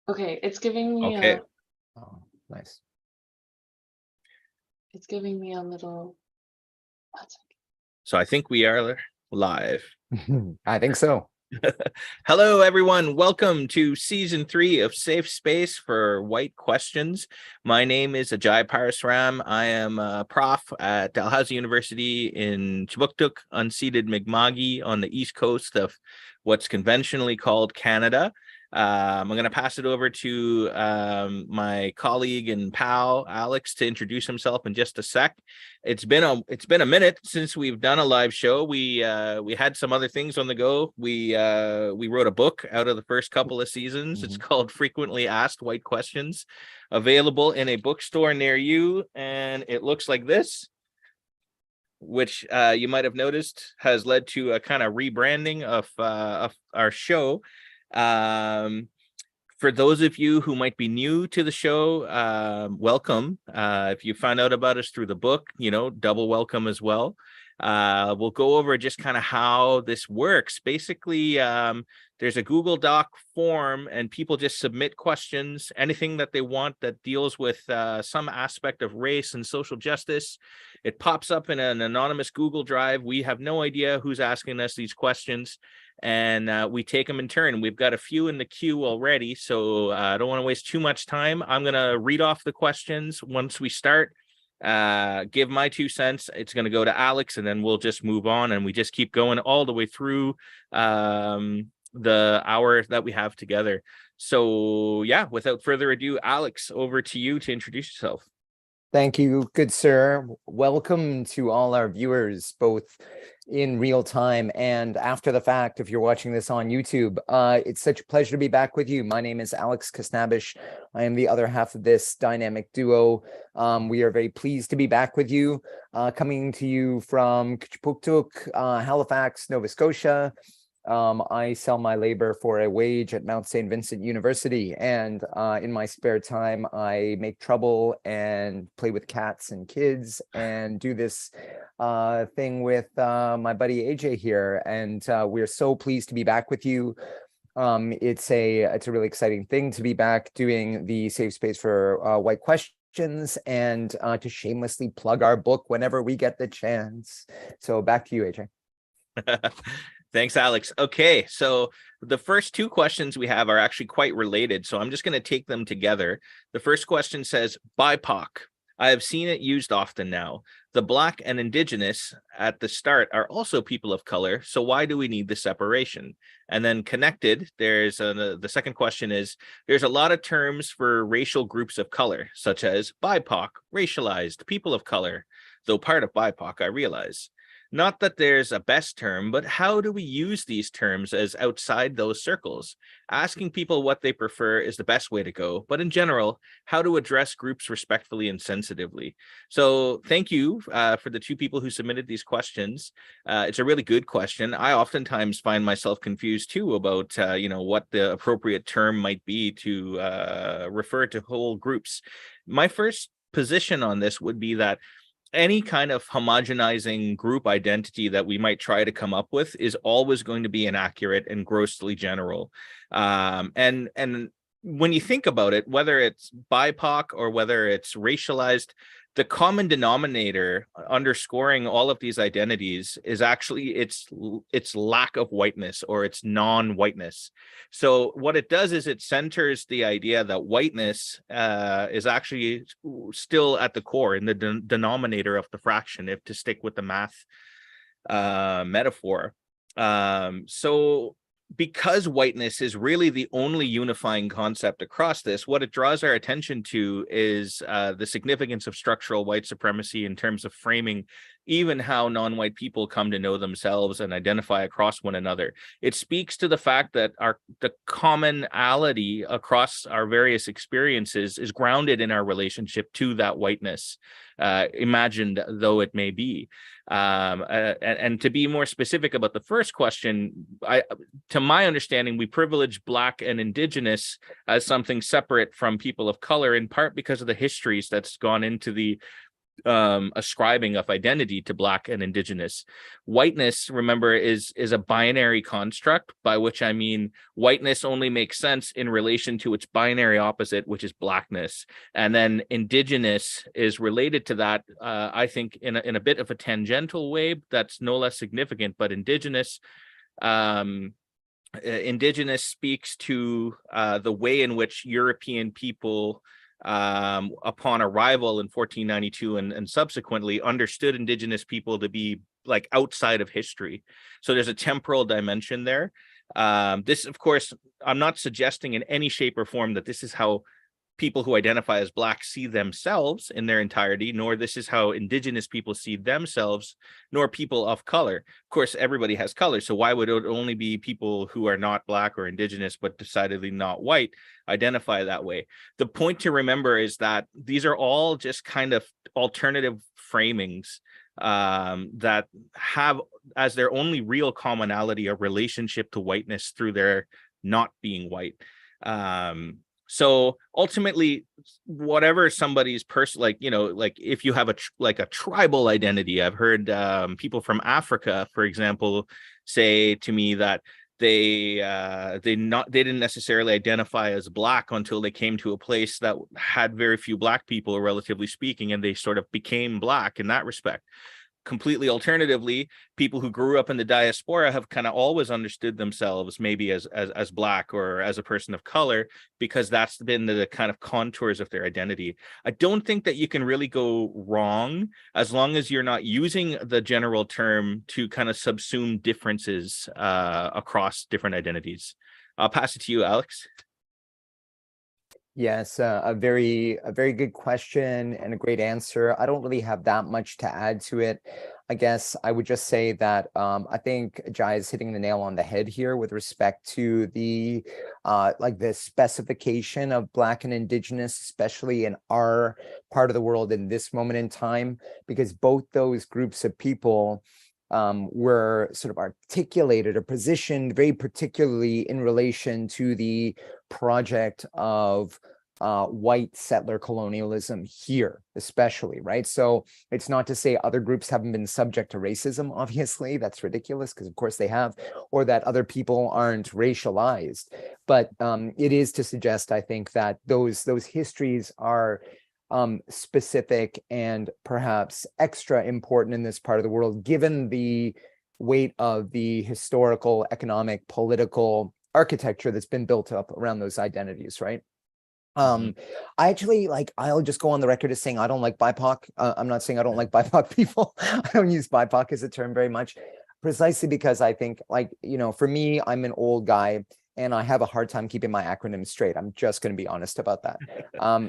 Okay, it's giving me Okay. Oh, nice. it's giving me a little. So I think we are live. I think so. Hello, everyone. Welcome to season 3 of Safe Space for White Questions. My name is Ajay Parasram. I am a prof at Dalhousie University in Chibuktuk, unceded Mi'kmaq on the east coast of what's conventionally called Canada. I'm going to pass it over to my colleague and pal Alex to introduce himself in just a sec. It's been a minute since we've done a live show. We had some other things on the go. We wrote a book out of the first couple of seasons. It's called Frequently Asked White Questions, available in a bookstore near you, and it looks like this, which you might have noticed has led to a kind of rebranding of our show. For those of you who might be new to the show, welcome. If you find out about us through the book, double welcome as well. We'll go over just kind of how this works. Basically, there's a Google Doc form and people just submit questions, anything that they want that deals with some aspect of race and social justice. It pops up in an anonymous Google Drive. We have no idea who's asking us these questions, and we take them in turn. We've got a few in the queue already, so I don't want to waste too much time. I'm going to read off the questions once we start. Give my 2 cents. It's going to go to Alex, and then we'll just move on, and we just keep going all the way through the hour that we have together. So yeah, without further ado, Alex, over to you to introduce yourself. Thank you, good sir. Welcome to all our viewers, both in real time and after the fact, if you're watching this on YouTube. It's such a pleasure to be back with you. My name is Alex Khasnabish. I am the other half of this dynamic duo. We are very pleased to be back with you, coming to you from Chibuktuk, Halifax, Nova Scotia. I sell my labor for a wage at Saint Vincent University, and in my spare time, I make trouble and play with cats and kids and do this thing with my buddy AJ here. And we're so pleased to be back with you. It's a really exciting thing to be back doing the Safe Space for White Questions and to shamelessly plug our book whenever we get the chance. So back to you, AJ. Thanks, Alex. Okay, so the first 2 questions we have are actually quite related, so I'm just going to take them together. The first question says, BIPOC. I have seen it used often now. The Black and Indigenous at the start are also people of color, so why do we need the separation? And then connected, there's the second question is, there's a lot of terms for racial groups of color, such as BIPOC, racialized, people of color, though part of BIPOC, I realize. Not that there's a best term, but how do we use these terms as outside those circles? Asking people what they prefer is the best way to go, but in general, how to address groups respectfully and sensitively. So thank you for the 2 people who submitted these questions. It's a really good question. I oftentimes find myself confused too about, what the appropriate term might be to refer to whole groups. My first position on this would be that any kind of homogenizing group identity that we might try to come up with is always going to be inaccurate and grossly general. And when you think about it, whether it's BIPOC or whether it's racialized, the common denominator underscoring all of these identities is actually its lack of whiteness or its non-whiteness. So what it does is it centers the idea that whiteness is actually still at the core in the denominator of the fraction, if to stick with the math metaphor. So because whiteness is really the only unifying concept across this, what it draws our attention to is the significance of structural white supremacy in terms of framing even how non-white people come to know themselves and identify across one another. It speaks to the fact that the commonality across our various experiences is grounded in our relationship to that whiteness, imagined though it may be. And to be more specific about the first question, to my understanding, we privilege Black and Indigenous as something separate from people of color, in part because of the histories that's gone into the ascribing of identity to Black and Indigenous. Whiteness, remember, is a binary construct, by which I mean whiteness only makes sense in relation to its binary opposite, which is Blackness. And then Indigenous is related to that, I think, in a bit of a tangential way that's no less significant. But Indigenous speaks to the way in which European people, upon arrival in 1492 and subsequently, understood Indigenous people to be like outside of history. So there's a temporal dimension there. This, of course, I'm not suggesting in any shape or form that this is how people who identify as Black see themselves in their entirety, nor this is how Indigenous people see themselves, nor people of color. Of course, everybody has color, so why would it only be people who are not Black or Indigenous but decidedly not white identify that way? The point to remember is that these are all just kind of alternative framings that have as their only real commonality a relationship to whiteness through their not being white. So ultimately, whatever somebody's person, like, you know, like if you have a tribal identity, I've heard people from Africa, for example, say to me that they didn't necessarily identify as Black until they came to a place that had very few Black people, relatively speaking, and they sort of became Black in that respect. Completely alternatively, people who grew up in the diaspora have kind of always understood themselves maybe as Black or as a person of color, because that's been the kind of contours of their identity. I don't think that you can really go wrong as long as you're not using the general term to kind of subsume differences across different identities. I'll pass it to you, Alex. Yes, a very good question and a great answer. I don't really have that much to add to it. I guess I would just say that I think Ajay is hitting the nail on the head here with respect to the the specification of Black and Indigenous, especially in our part of the world in this moment in time, because both those groups of people were sort of articulated or positioned very particularly in relation to the project of white settler colonialism here, especially, right? So it's not to say other groups haven't been subject to racism, obviously, that's ridiculous, because of course they have, or that other people aren't racialized. But it is to suggest, I think, that those histories are specific and perhaps extra important in this part of the world, given the weight of the historical, economic, political architecture that's been built up around those identities, right? I actually, I'll just go on the record as saying I don't like BIPOC. I'm not saying I don't like BIPOC people. I don't use BIPOC as a term very much, precisely because I think, for me, I'm an old guy and I have a hard time keeping my acronyms straight. I'm just going to be honest about that.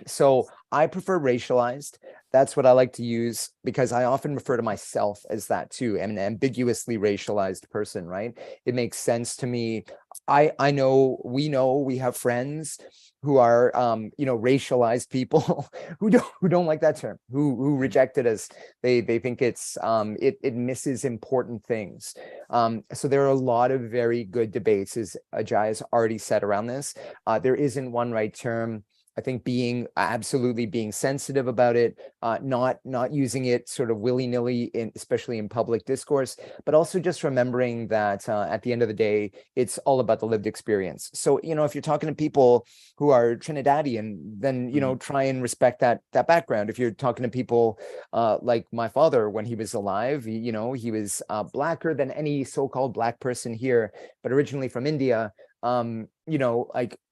So I prefer racialized. That's what I like to use, because I often refer to myself as that too. I'm an ambiguously racialized person, right? It makes sense to me. I know we have friends who are racialized people who don't like that term, who reject it as they think it's it misses important things. So there are a lot of very good debates, as Ajay has already said, around this. There isn't one right term. I think absolutely being sensitive about it, not using it sort of willy-nilly, especially in public discourse, but also just remembering that at the end of the day, it's all about the lived experience. So, if you're talking to people who are Trinidadian, then, try and respect that background. If you're talking to people like my father, when he was alive, he was Blacker than any so-called Black person here, but originally from India,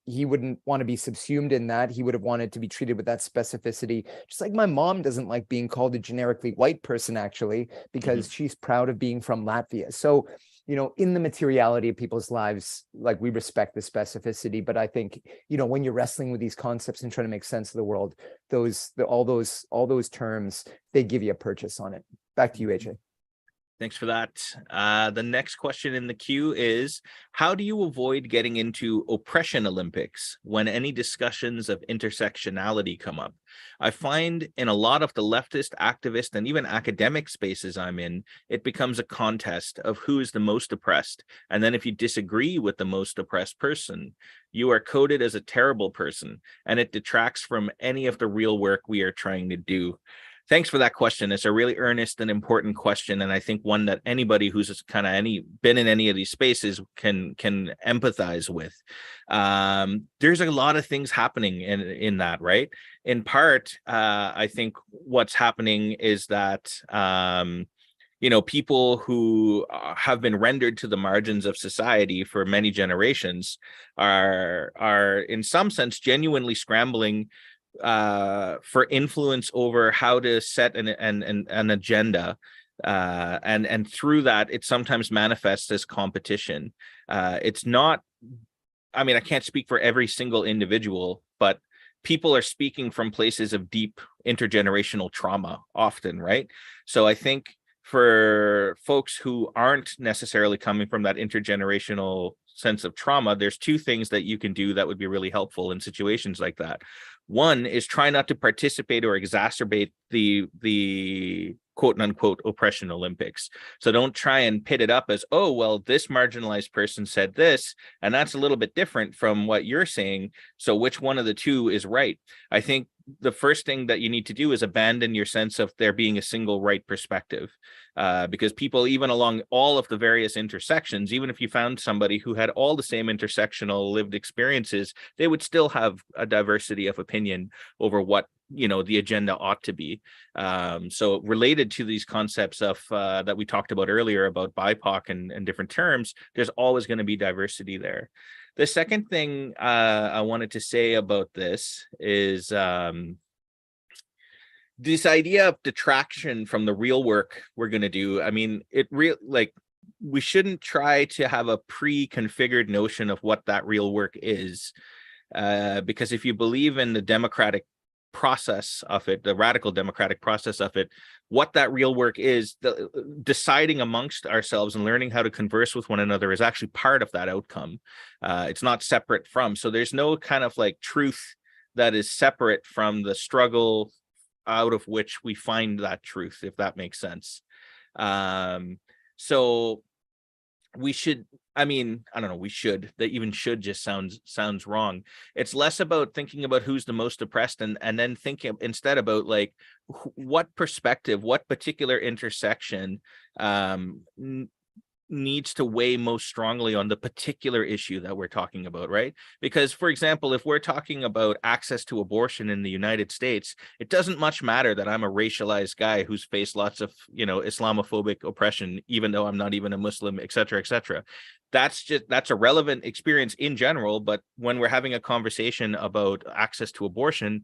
he wouldn't want to be subsumed in that. He would have wanted to be treated with that specificity. Just like my mom doesn't like being called a generically white person, actually, because she's proud of being from Latvia. So, in the materiality of people's lives, we respect the specificity. But I think, when you're wrestling with these concepts and trying to make sense of the world, all those terms, they give you a purchase on it. Back to you, AJ. Thanks for that. The next question in the queue is, how do you avoid getting into oppression Olympics when any discussions of intersectionality come up? I find in a lot of the leftist, activist, and even academic spaces I'm in, it becomes a contest of who is the most oppressed. And then if you disagree with the most oppressed person, you are coded as a terrible person, and it detracts from any of the real work we are trying to do. Thanks for that question. It's a really earnest and important question, and I think one that anybody who's kind of been in any of these spaces can empathize with. There's a lot of things happening in that, right? In part, I think what's happening is that people who have been rendered to the margins of society for many generations are in some sense genuinely scrambling for influence over how to set an agenda, and through that it sometimes manifests as competition. It's not, I can't speak for every single individual, but people are speaking from places of deep intergenerational trauma often, right? So I think for folks who aren't necessarily coming from that intergenerational sense of trauma, there's two things that you can do that would be really helpful in situations like that. One is try not to participate or exacerbate the quote unquote oppression Olympics. So don't try and pit it up as, oh, well, this marginalized person said this, and that's a little bit different from what you're saying. So which one of the two is right? I think the first thing that you need to do is abandon your sense of there being a single right perspective, because people, even along all of the various intersections, even if you found somebody who had all the same intersectional lived experiences, they would still have a diversity of opinion over what the agenda ought to be. So related to these concepts of that we talked about earlier about BIPOC and different terms, there's always going to be diversity there. The second thing I wanted to say about this is this idea of detraction from the real work we're going to do. We shouldn't try to have a pre-configured notion of what that real work is, because if you believe in the democratic process of it, the radical democratic process of it, what that real work is, deciding amongst ourselves and learning how to converse with one another is actually part of that outcome. It's not separate from. So there's no kind of like truth that is separate from the struggle out of which we find that truth, if that makes sense. So we should, I don't know, we should, that even should just sounds wrong. It's less about thinking about who's the most oppressed and then thinking instead about like what perspective, what particular intersection needs to weigh most strongly on the particular issue that we're talking about, right? Because, for example, if we're talking about access to abortion in the United States, it doesn't much matter that I'm a racialized guy who's faced lots of, Islamophobic oppression, even though I'm not even a Muslim, et cetera, et cetera. That's a relevant experience in general. But when we're having a conversation about access to abortion,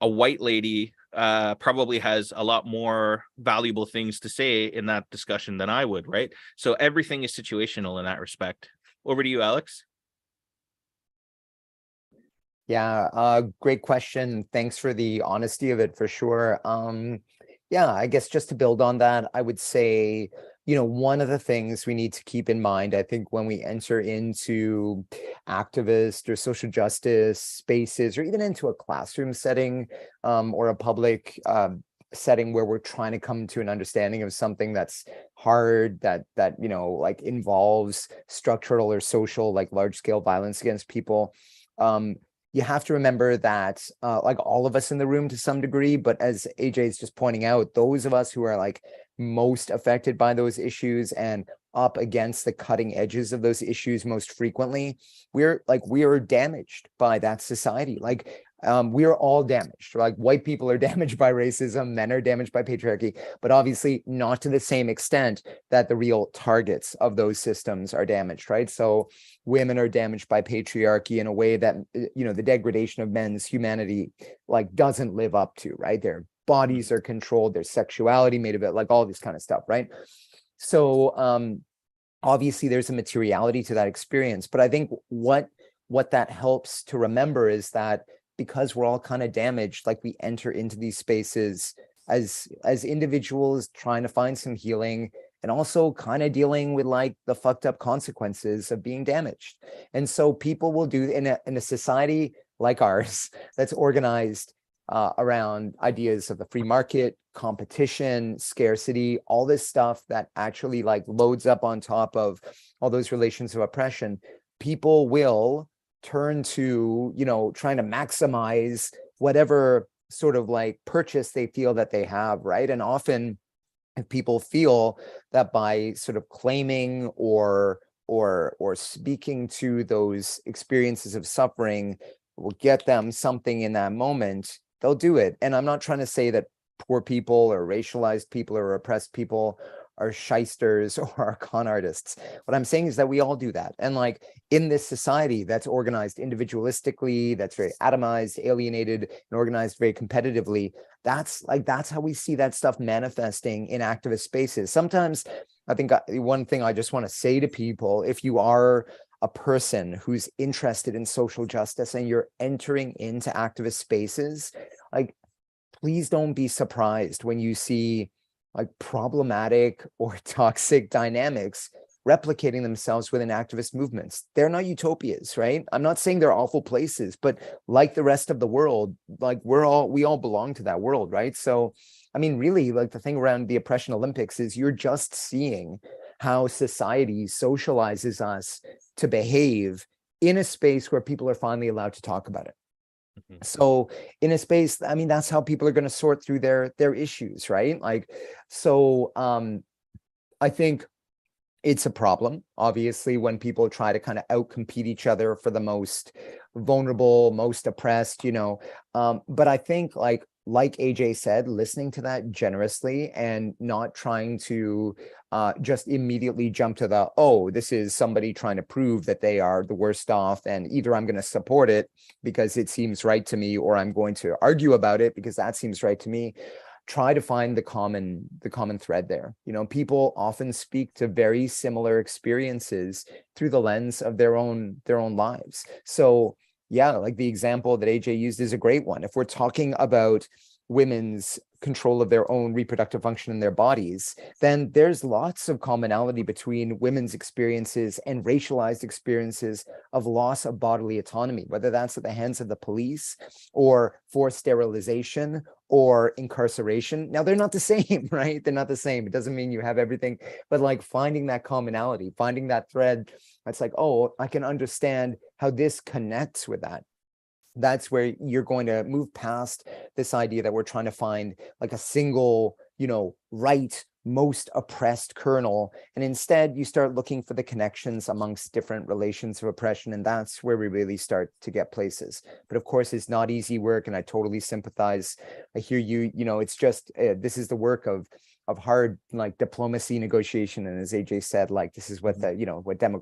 a white lady probably has a lot more valuable things to say in that discussion than I would, right? So everything is situational in that respect. Over to you, Alex. Yeah, great question. Thanks for the honesty of it, for sure. Yeah, I guess just to build on that, I would say, one of the things we need to keep in mind, I think, when we enter into activist or social justice spaces, or even into a classroom setting, or a public setting where we're trying to come to an understanding of something that's hard, that involves structural or social, like large scale violence against people. You have to remember that, like all of us in the room to some degree, but as AJ is just pointing out, those of us who are like most affected by those issues and up against the cutting edges of those issues most frequently, we are damaged by that society. We are all damaged. Like white people are damaged by racism, men are damaged by patriarchy, but obviously not to the same extent that the real targets of those systems are damaged, right? So women are damaged by patriarchy in a way that, the degradation of men's humanity doesn't live up to, right? Their bodies are controlled, their sexuality made of it, like all this kind of stuff, right? So obviously there's a materiality to that experience, but I think what that helps to remember is that because we're all kind of damaged, we enter into these spaces as individuals trying to find some healing and also kind of dealing with the fucked up consequences of being damaged. And so people will do in a society like ours that's organized around ideas of the free market, competition, scarcity, all this stuff that actually loads up on top of all those relations of oppression. People will turn to, trying to maximize whatever sort of like purchase they feel that they have, right? And often if people feel that by sort of claiming or speaking to those experiences of suffering will get them something in that moment, they'll do it. And I'm not trying to say that poor people or racialized people or oppressed people are shysters or are con artists. What I'm saying is that we all do that. And like in this society that's organized individualistically, that's very atomized, alienated, and organized very competitively, that's how we see that stuff manifesting in activist spaces. Sometimes I think one thing I just want to say to people, if you are a person who's interested in social justice and you're entering into activist spaces, like, please don't be surprised when you see like problematic or toxic dynamics replicating themselves within activist movements. They're not utopias, right? I'm not saying they're awful places, but like the rest of the world, like we all belong to that world, right? So, I mean, really, like the thing around the Oppression Olympics is you're just seeing how society socializes us to behave in a space where people are finally allowed to talk about it. So in a space, I mean, that's how people are going to sort through their issues, right? Like, so I think it's a problem, obviously, when people try to kind of outcompete each other for the most vulnerable, most oppressed, but I think like AJ said, listening to that generously and not trying to just immediately jump to the, oh, this is somebody trying to prove that they are the worst off, and either I'm going to support it because it seems right to me, or I'm going to argue about it because that seems right to me. Try to find the common thread there. People often speak to very similar experiences through the lens of their own lives. So yeah, like the example that AJ used is a great one. If we're talking about women's control of their own reproductive function in their bodies, then there's lots of commonality between women's experiences and racialized experiences of loss of bodily autonomy, whether that's at the hands of the police or forced sterilization or incarceration. Now, they're not the same, right? They're not the same. It doesn't mean you have everything, but like finding that commonality, finding that thread, that's like, oh, I can understand how this connects with that. That's where you're going to move past this idea that we're trying to find like a single, right, most oppressed kernel. And instead you start looking for the connections amongst different relations of oppression. And that's where we really start to get places. But of course, it's not easy work. And I totally sympathize. I hear you, it's just, this is the work of hard like diplomacy, negotiation, and as AJ said, like this is what the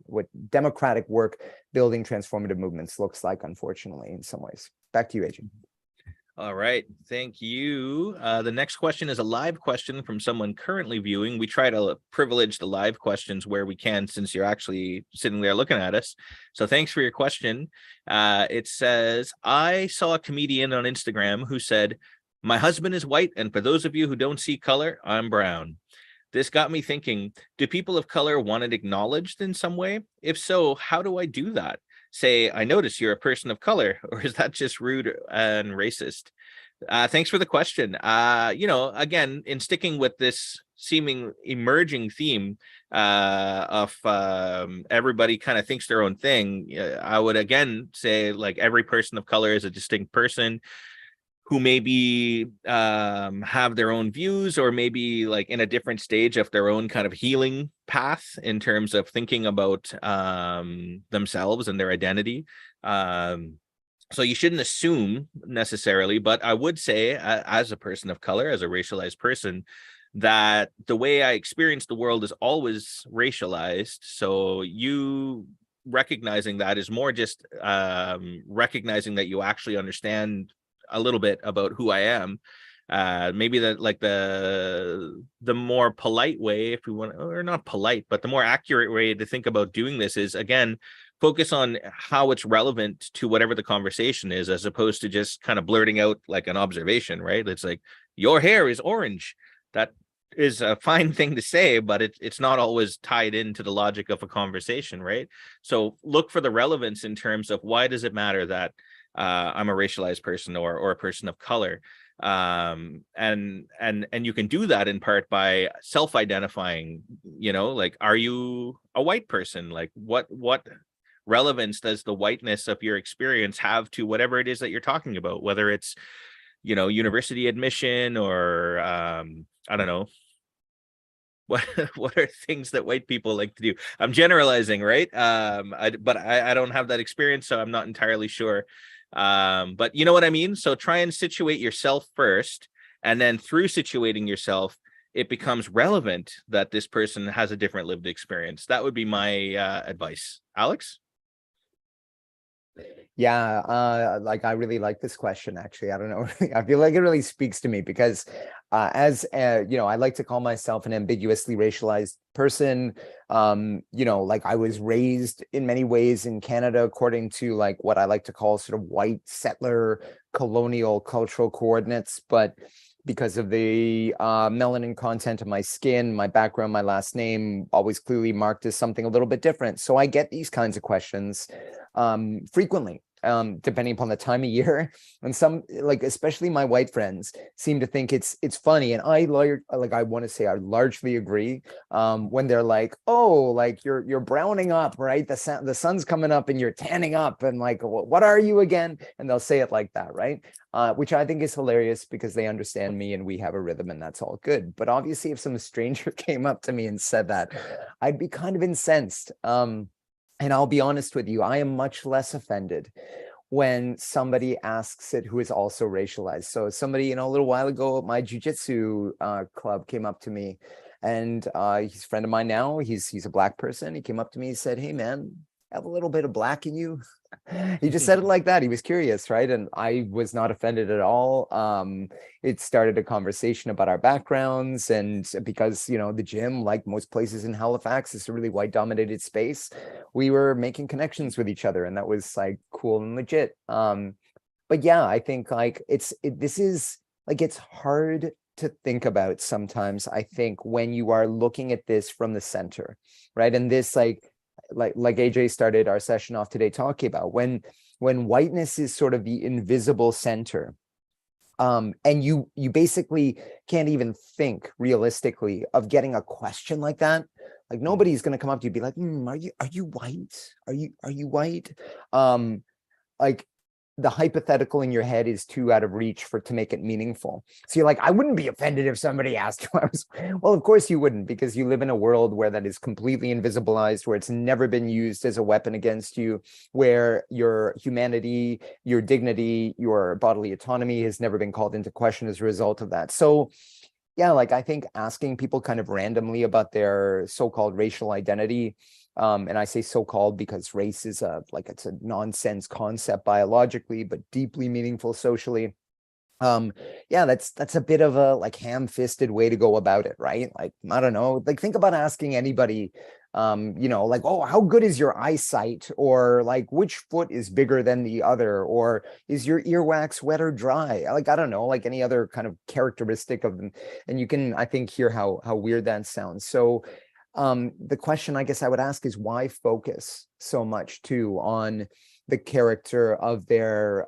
what democratic work building transformative movements looks like, unfortunately, in some ways. Back to you, AJ. All right, thank you. The next question is a live question from someone currently viewing. We try to privilege the live questions where we can, since you're actually sitting there looking at us. So thanks for your question. It says, I saw a comedian on Instagram who said, "My husband is white, and for those of you who don't see color, I'm brown." This got me thinking, do people of color want it acknowledged in some way? If so, how do I do that? Say, I notice you're a person of color, or is that just rude and racist? Thanks for the question. Again, in sticking with this seeming emerging theme of everybody kind of thinks their own thing, I would again say like every person of color is a distinct person who maybe have their own views, or maybe like in a different stage of their own kind of healing path in terms of thinking about themselves and their identity. So you shouldn't assume necessarily, but I would say as a person of color, as a racialized person, that the way I experience the world is always racialized. So you recognizing that is more just recognizing that you actually understand a little bit about who I am. Maybe that like the more polite way, if we want, or not polite, but the more accurate way to think about doing this is, again, focus on how it's relevant to whatever the conversation is, as opposed to just kind of blurting out like an observation, right? It's like, your hair is orange. That is a fine thing to say, but it's not always tied into the logic of a conversation, right? So look for the relevance in terms of, why does it matter that I'm a racialized person or a person of color? And you can do that in part by self-identifying, like, are you a white person? Like what relevance does the whiteness of your experience have to whatever it is that you're talking about, whether it's university admission, or I don't know. What are things that white people like to do? I'm generalizing, right? But I don't have that experience, so I'm not entirely sure. But you know what I mean? So try and situate yourself first, and then through situating yourself, it becomes relevant that this person has a different lived experience. That would be my advice. Alex? Yeah, like I really like this question, actually. I don't know. I feel like it really speaks to me because as I like to call myself an ambiguously racialized person. Like I was raised in many ways in Canada according to like what I like to call sort of white settler colonial cultural coordinates, but because of the melanin content of my skin, my background, my last name, always clearly marked as something a little bit different. So I get these kinds of questions frequently, depending upon the time of year. And some, like especially my white friends, seem to think it's funny. And I want to say I largely agree when they're like, oh, like you're browning up, right? The sun's coming up and you're tanning up, and like, what are you again? And they'll say it like that, right? Which I think is hilarious because they understand me and we have a rhythm, and that's all good. But obviously, if some stranger came up to me and said that, I'd be kind of incensed. And I'll be honest with you, I am much less offended when somebody asks it who is also racialized. So somebody, a little while ago, my jiu-jitsu club came up to me, and he's a friend of mine now. He's a Black person. He came up to me and said, "Hey, man, have a little bit of Black in you." He just said it like that. He was curious, right? And I was not offended at all. It started a conversation about our backgrounds, and because the gym, like most places in Halifax, is a really white dominated space, we were making connections with each other, and that was like cool and legit. But yeah, I think like it's hard to think about sometimes, I think, when you are looking at this from the center, right? And this like AJ started our session off today talking about, when whiteness is sort of the invisible center, and you basically can't even think realistically of getting a question like that. Like nobody's going to come up to you and be like, are you white? Are you white? Like the hypothetical in your head is too out of reach to make it meaningful. So you're like, I wouldn't be offended if somebody asked who I was. Well, of course you wouldn't, because you live in a world where that is completely invisibilized, where it's never been used as a weapon against you, where your humanity, your dignity, your bodily autonomy has never been called into question as a result of that. So yeah, like I think asking people kind of randomly about their so-called racial identity, and I say so-called because race is it's a nonsense concept biologically, but deeply meaningful socially. Yeah, that's a bit of a like ham-fisted way to go about it, right? Like, I don't know, like think about asking anybody, like, oh, how good is your eyesight? Or like, which foot is bigger than the other? Or is your earwax wet or dry? Like, I don't know, like any other kind of characteristic of them. And you can, I think, hear how weird that sounds. So the question I guess I would ask is, why focus so much too on the character of their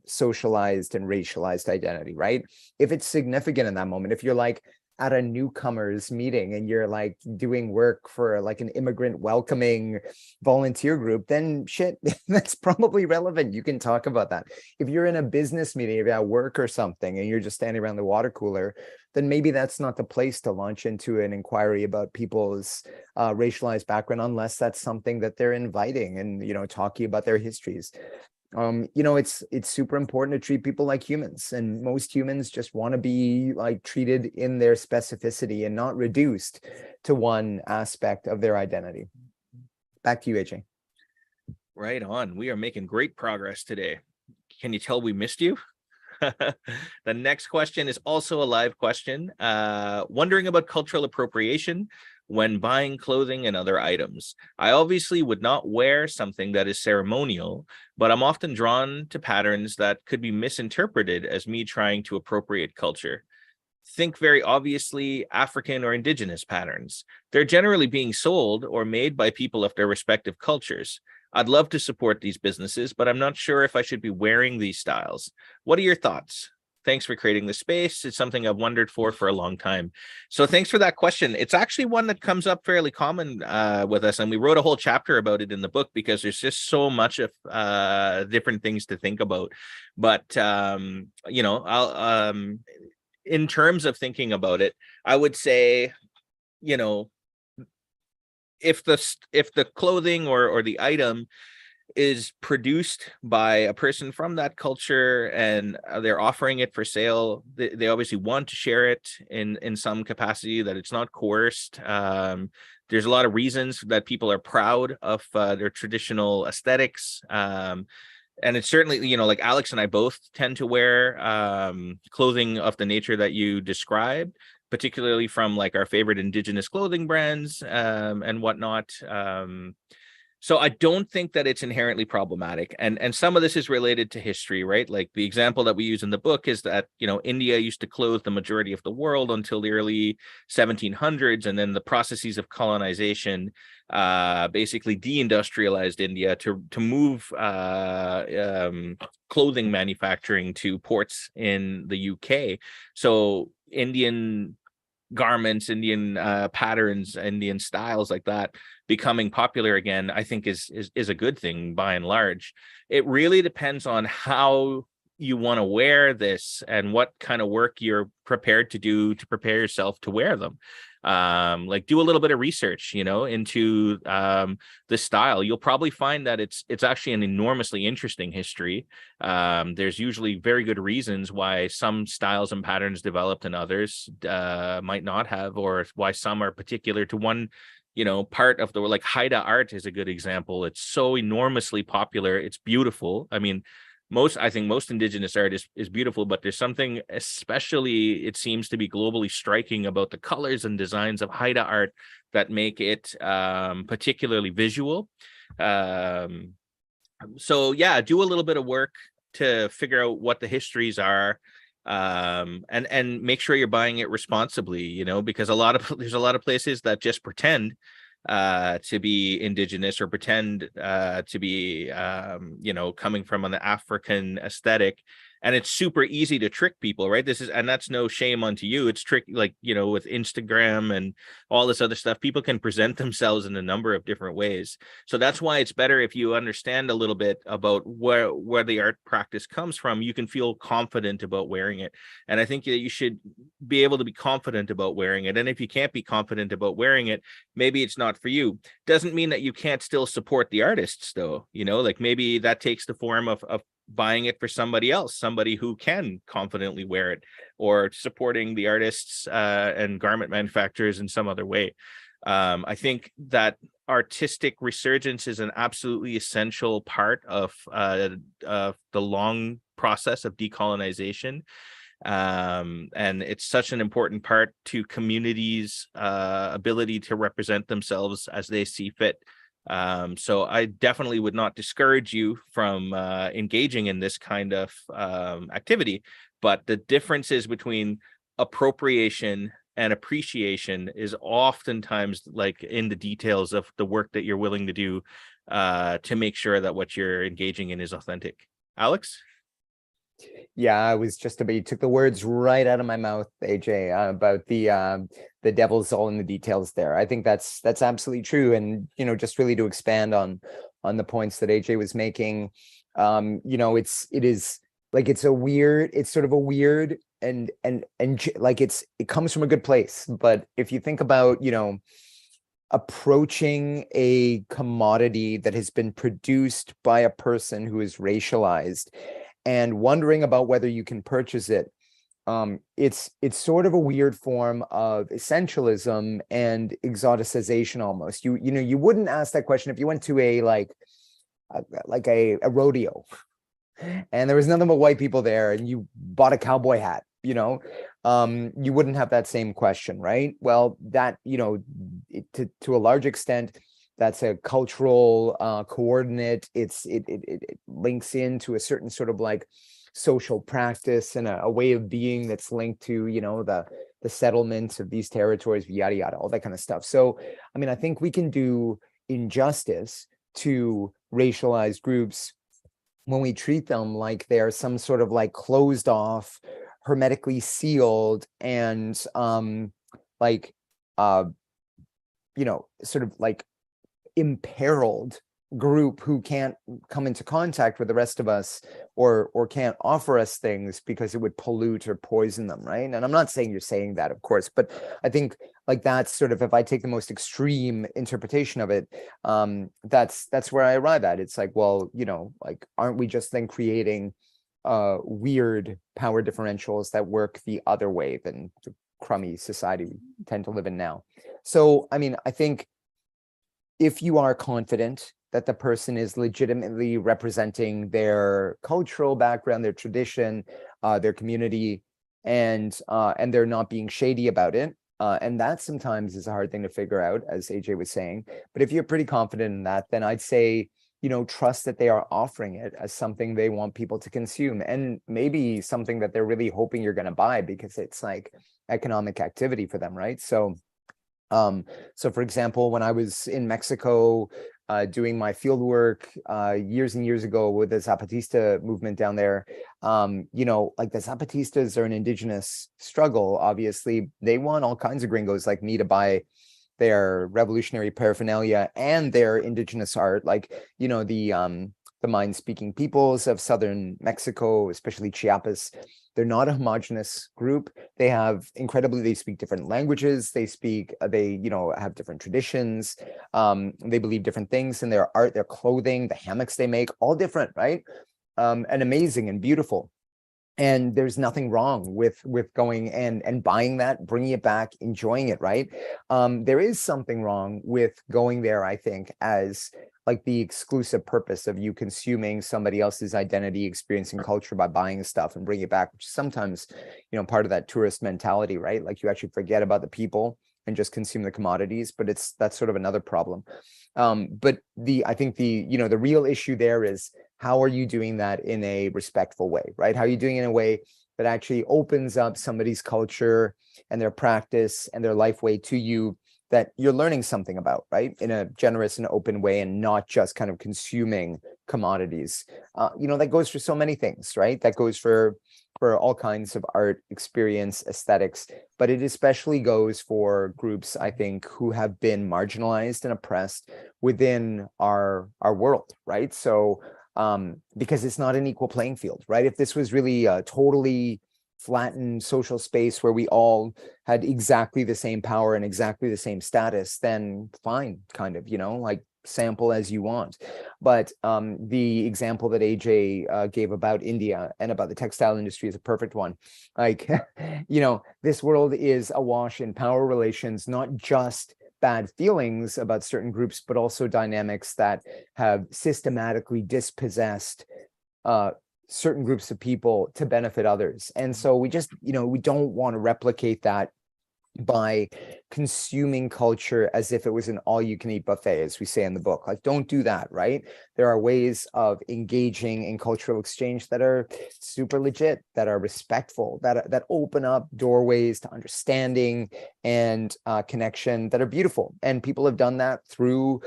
socialized and racialized identity, right? If it's significant in that moment, if you're like at a newcomers meeting and you're like doing work for like an immigrant welcoming volunteer group, then shit, that's probably relevant. You can talk about that. If you're in a business meeting, if you're at work or something and you're just standing around the water cooler, then maybe that's not the place to launch into an inquiry about people's racialized background, unless that's something that they're inviting and talking about their histories. It's super important to treat people like humans, and most humans just want to be like treated in their specificity and not reduced to one aspect of their identity. Back to you, AJ. Right on. We are making great progress today. Can you tell we missed you? The next question is also a live question. Wondering about cultural appropriation when buying clothing and other items. I obviously would not wear something that is ceremonial, but I'm often drawn to patterns that could be misinterpreted as me trying to appropriate culture. Think very obviously African or indigenous patterns. They're generally being sold or made by people of their respective cultures. I'd love to support these businesses, but I'm not sure if I should be wearing these styles. What are your thoughts? Thanks for creating the space. It's something I've wondered for a long time. So thanks for that question. It's actually one that comes up fairly common with us, and we wrote a whole chapter about it in the book because there's just so much of different things to think about. But I'll in terms of thinking about it, I would say, if the clothing or the item is produced by a person from that culture and they're offering it for sale, they obviously want to share it in some capacity, that it's not coerced. There's a lot of reasons that people are proud of their traditional aesthetics. And it's certainly, like Alex and I both tend to wear clothing of the nature that you described, particularly from like our favorite indigenous clothing brands and whatnot. So I don't think that it's inherently problematic. And some of this is related to history, right? Like the example that we use in the book is that, India used to clothe the majority of the world until the early 1700s. And then the processes of colonization basically deindustrialized India to move clothing manufacturing to ports in the UK. So Indian garments, Indian patterns, Indian styles like that becoming popular again, I think is a good thing by and large. It really depends on how you want to wear this and what kind of work you're prepared to do to prepare yourself to wear them. Like do a little bit of research, into the style. You'll probably find that it's actually an enormously interesting history. There's usually very good reasons why some styles and patterns developed and others might not have, or why some are particular to one part of the, like Haida art is a good example. It's so enormously popular. It's beautiful. I mean, I think most indigenous art is beautiful, but there's something especially, it seems to be globally striking about the colors and designs of Haida art that make it particularly visual. So yeah, do a little bit of work to figure out what the histories are, and make sure you're buying it responsibly, because there's a lot of places that just pretend to be indigenous or pretend to be coming from an African aesthetic, and it's super easy to trick people, right? And that's no shame unto you. It's trick, like, with Instagram and all this other stuff, people can present themselves in a number of different ways. So that's why it's better if you understand a little bit about where the art practice comes from. You can feel confident about wearing it. And I think that you should be able to be confident about wearing it. And if you can't be confident about wearing it, maybe it's not for you. Doesn't mean that you can't still support the artists though, like maybe that takes the form of buying it for somebody else, somebody who can confidently wear it, or supporting the artists and garment manufacturers in some other way. I think that artistic resurgence is an absolutely essential part of the long process of decolonization. And it's such an important part to communities' ability to represent themselves as they see fit. So I definitely would not discourage you from engaging in this kind of activity, but the differences between appropriation and appreciation is oftentimes like in the details of the work that you're willing to do to make sure that what you're engaging in is authentic. Alex? Yeah, I was just about, you took the words right out of my mouth, AJ, about the devil's all in the details there. I think that's absolutely true. And, just really to expand on the points that AJ was making, it's sort of a weird and like it comes from a good place. But if you think about, approaching a commodity that has been produced by a person who is racialized and wondering about whether you can purchase it, it's sort of a weird form of essentialism and exoticization almost. You wouldn't ask that question if you went to a rodeo and there was nothing but white people there and you bought a cowboy hat, you wouldn't have that same question, right? Well, that, to a large extent, that's a cultural coordinate. It links into a certain sort of like social practice and a way of being that's linked to, the settlements of these territories, yada, yada, all that kind of stuff. So, I mean, I think we can do injustice to racialized groups when we treat them like they're some sort of like closed off hermetically sealed and like sort of like imperiled group who can't come into contact with the rest of us or can't offer us things because it would pollute or poison them, right? And I'm not saying you're saying that, of course, but I think like that's sort of, if I take the most extreme interpretation of it, that's where I arrive at. It's like, well, like, aren't we just then creating weird power differentials that work the other way than the crummy society we tend to live in now? So, I mean, I think if you are confident that the person is legitimately representing their cultural background, their tradition, their community, and they're not being shady about it, and that sometimes is a hard thing to figure out, as AJ was saying. But if you're pretty confident in that, then I'd say, trust that they are offering it as something they want people to consume, and maybe something that they're really hoping you're going to buy because it's like economic activity for them, right? So for example, when I was in Mexico doing my field work years and years ago with the Zapatista movement down there, like the Zapatistas are an indigenous struggle. Obviously, they want all kinds of gringos like me to buy their revolutionary paraphernalia and their indigenous art, like the Mayan-speaking peoples of southern Mexico, especially Chiapas. They're not a homogenous group. They speak different languages. They have different traditions. They believe different things in their art, their clothing, the hammocks they make, all different, right? And amazing and beautiful. And there's nothing wrong with going and buying that, bringing it back, enjoying it, right? There is something wrong with going there, I think, as like the exclusive purpose of you consuming somebody else's identity, experience, and culture by buying stuff and bringing it back, which is sometimes, part of that tourist mentality, right? Like you actually forget about the people and just consume the commodities, but that's sort of another problem. But I think the real issue there is, how are you doing that in a respectful way, right? How are you doing it in a way that actually opens up somebody's culture and their practice and their life way to you, that you're learning something about, right? In a generous and open way, and not just kind of consuming commodities. That goes for so many things, right? That goes for all kinds of art, experience, aesthetics, but it especially goes for groups, I think, who have been marginalized and oppressed within our world, right? So, because it's not an equal playing field, right? If this was really a totally flattened social space where we all had exactly the same power and exactly the same status, then fine, kind of, like sample as you want. But the example that AJ gave about India and about the textile industry is a perfect one. Like, this world is awash in power relations, not just bad feelings about certain groups, but also dynamics that have systematically dispossessed certain groups of people to benefit others. And so we just, we don't want to replicate that by consuming culture as if it was an all-you-can-eat buffet, as we say in the book. Like, don't do that, right? There are ways of engaging in cultural exchange that are super legit, that are respectful, that open up doorways to understanding and connection, that are beautiful. And people have done that through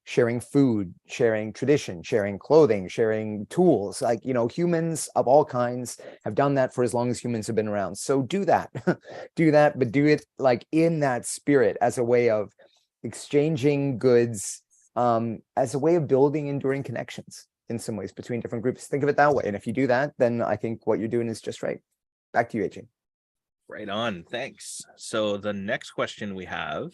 sharing food, sharing tradition, sharing clothing, sharing tools. Like, humans of all kinds have done that for as long as humans have been around. So do that, but do it like in that spirit, as a way of exchanging goods, as a way of building enduring connections in some ways between different groups. Think of it that way. And if you do that, then I think what you're doing is just right. Back to you, AJ. Right on. Thanks. So the next question we have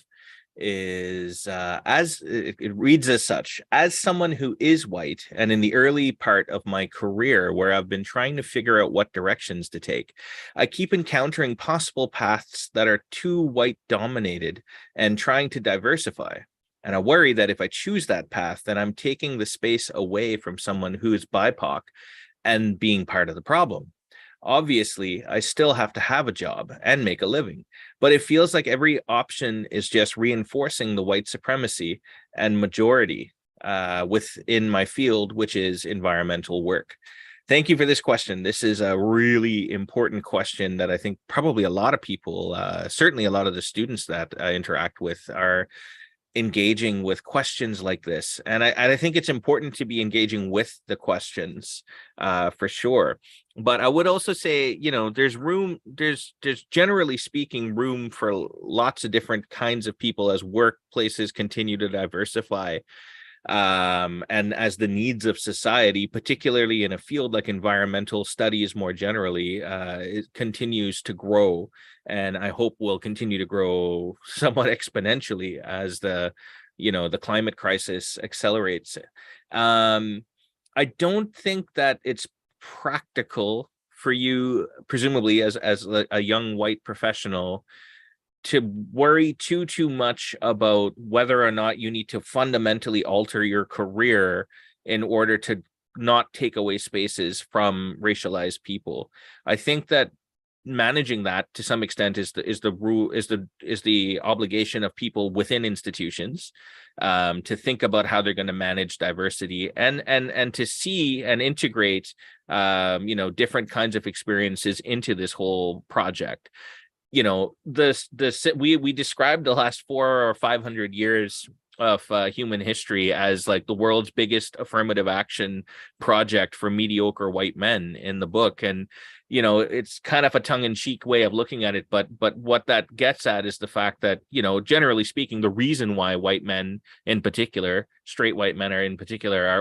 is as it reads as such: as someone who is white and in the early part of my career where I've been trying to figure out what directions to take, I keep encountering possible paths that are too white dominated and trying to diversify. And I worry that if I choose that path, then I'm taking the space away from someone who is BIPOC and being part of the problem. Obviously, I still have to have a job and make a living, but it feels like every option is just reinforcing the white supremacy and majority within my field, which is environmental work. Thank you for this question. This is a really important question that I think probably a lot of people, certainly a lot of the students that I interact with, are engaging with questions like this. And I think it's important to be engaging with the questions, for sure. But I would also say, there's generally speaking room for lots of different kinds of people as workplaces continue to diversify, and as the needs of society, particularly in a field like environmental studies more generally, it continues to grow, and I hope will continue to grow somewhat exponentially as the climate crisis accelerates. I don't think that it's practical for you, presumably as a young white professional, to worry too much about whether or not you need to fundamentally alter your career in order to not take away spaces from racialized people. I think that managing that to some extent is the obligation of people within institutions, to think about how they're going to manage diversity and to see and integrate different kinds of experiences into this whole project. We described the last 400 or 500 years of human history as like the world's biggest affirmative action project for mediocre white men in the book. And it's kind of a tongue-in-cheek way of looking at it, but what that gets at is the fact that generally speaking, the reason why white men in particular, straight white men are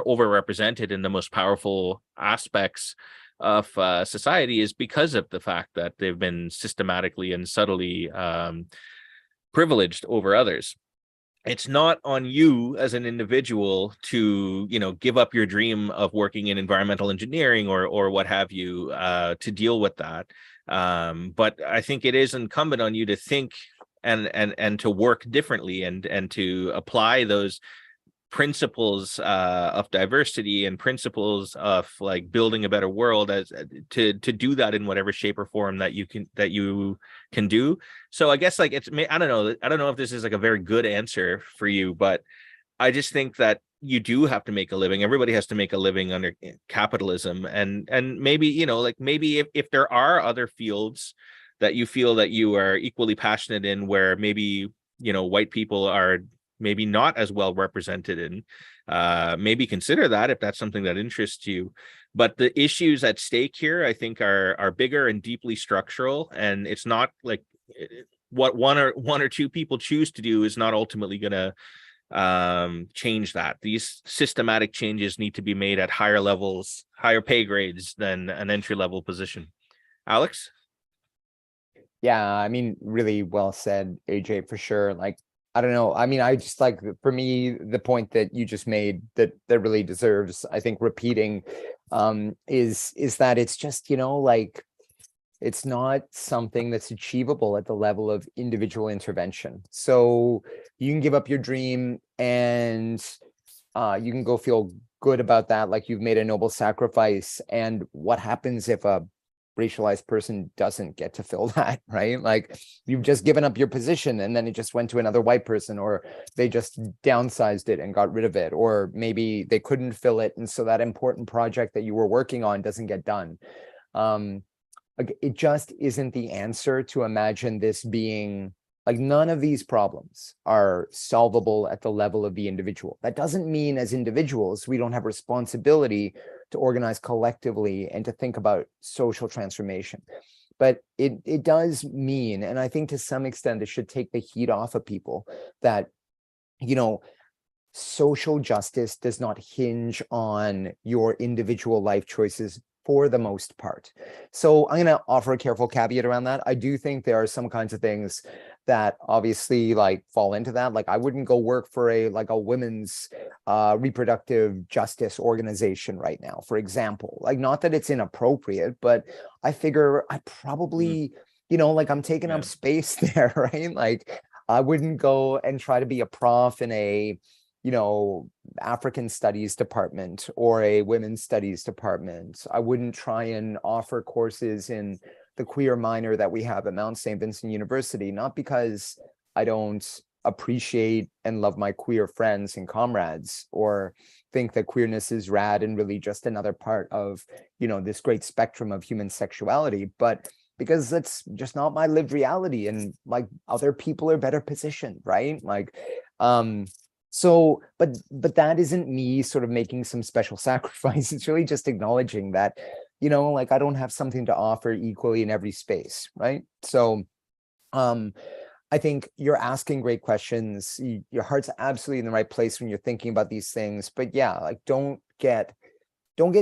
overrepresented in the most powerful aspects of society is because of the fact that they've been systematically and subtly privileged over others. It's not on you as an individual to give up your dream of working in environmental engineering or what have you, to deal with that, but I think it is incumbent on you to think and to work differently and to apply those principles of diversity and principles of like building a better world as to do that in whatever shape or form that you can do. I guess like I don't know if this is like a very good answer for you, but I just think that you do have to make a living. Everybody has to make a living under capitalism, and maybe maybe if there are other fields that you feel that you are equally passionate in, where maybe white people are maybe not as well represented in, maybe consider that if that's something that interests you. But the issues at stake here, I think, are bigger and deeply structural, and it's not like what one or two people choose to do is not ultimately going to change that. These systematic changes need to be made at higher levels, higher pay grades than an entry-level position. Alex? Yeah, I mean, really well said, AJ, for sure. Like, I don't know. I mean, I just like, for me, the point that you just made that really deserves, I think, repeating, is that it's just, like, it's not something that's achievable at the level of individual intervention. So you can give up your dream and you can go feel good about that, like you've made a noble sacrifice. And what happens if a racialized person doesn't get to fill that, right? Like, you've just given up your position and then it just went to another white person, or they just downsized it and got rid of it, or maybe they couldn't fill it, and so that important project that you were working on doesn't get done. It just isn't the answer to imagine this being like, none of these problems are solvable at the level of the individual. That doesn't mean as individuals we don't have responsibility to organize collectively and to think about social transformation. But it does mean, and I think to some extent it should take the heat off of people, that social justice does not hinge on your individual life choices for the most part. So I'm going to offer a careful caveat around that. I do think there are some kinds of things that obviously like fall into that. Like, I wouldn't go work for a women's reproductive justice organization right now, for example. Like, not that it's inappropriate, but I figure I probably, like, I'm taking up space there, right? Like, I wouldn't go and try to be a prof in a African studies department or a women's studies department. I wouldn't try and offer courses in the queer minor that we have at Mount Saint Vincent University, not because I don't appreciate and love my queer friends and comrades, or think that queerness is rad and really just another part of, this great spectrum of human sexuality, but because that's just not my lived reality, and like, other people are better positioned, right? Like, So, but that isn't me sort of making some special sacrifice. It's really just acknowledging that, like I don't have something to offer equally in every space, right? So, I think you're asking great questions. Your heart's absolutely in the right place when you're thinking about these things. But yeah, like don't get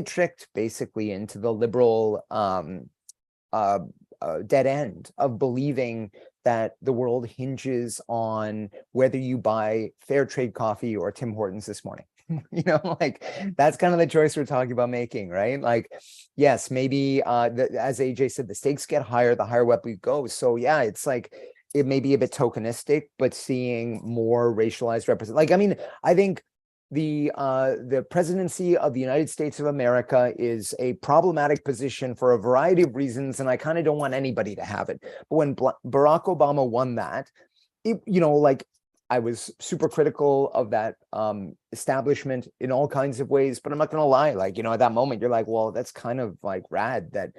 tricked basically into the liberal dead end of believing that the world hinges on whether you buy fair trade coffee or Tim Hortons this morning. Like that's kind of the choice we're talking about making, right? Like, yes, maybe as AJ said, the stakes get higher, the higher up we go. So yeah, it's like it may be a bit tokenistic, but seeing more racialized represent. Like, I mean, I think the presidency of the United States of America is a problematic position for a variety of reasons, and I kind of don't want anybody to have it. But when Barack Obama won that, like I was super critical of that establishment in all kinds of ways, but I'm not going to lie. Like, at that moment, you're like, well, that's kind of like rad that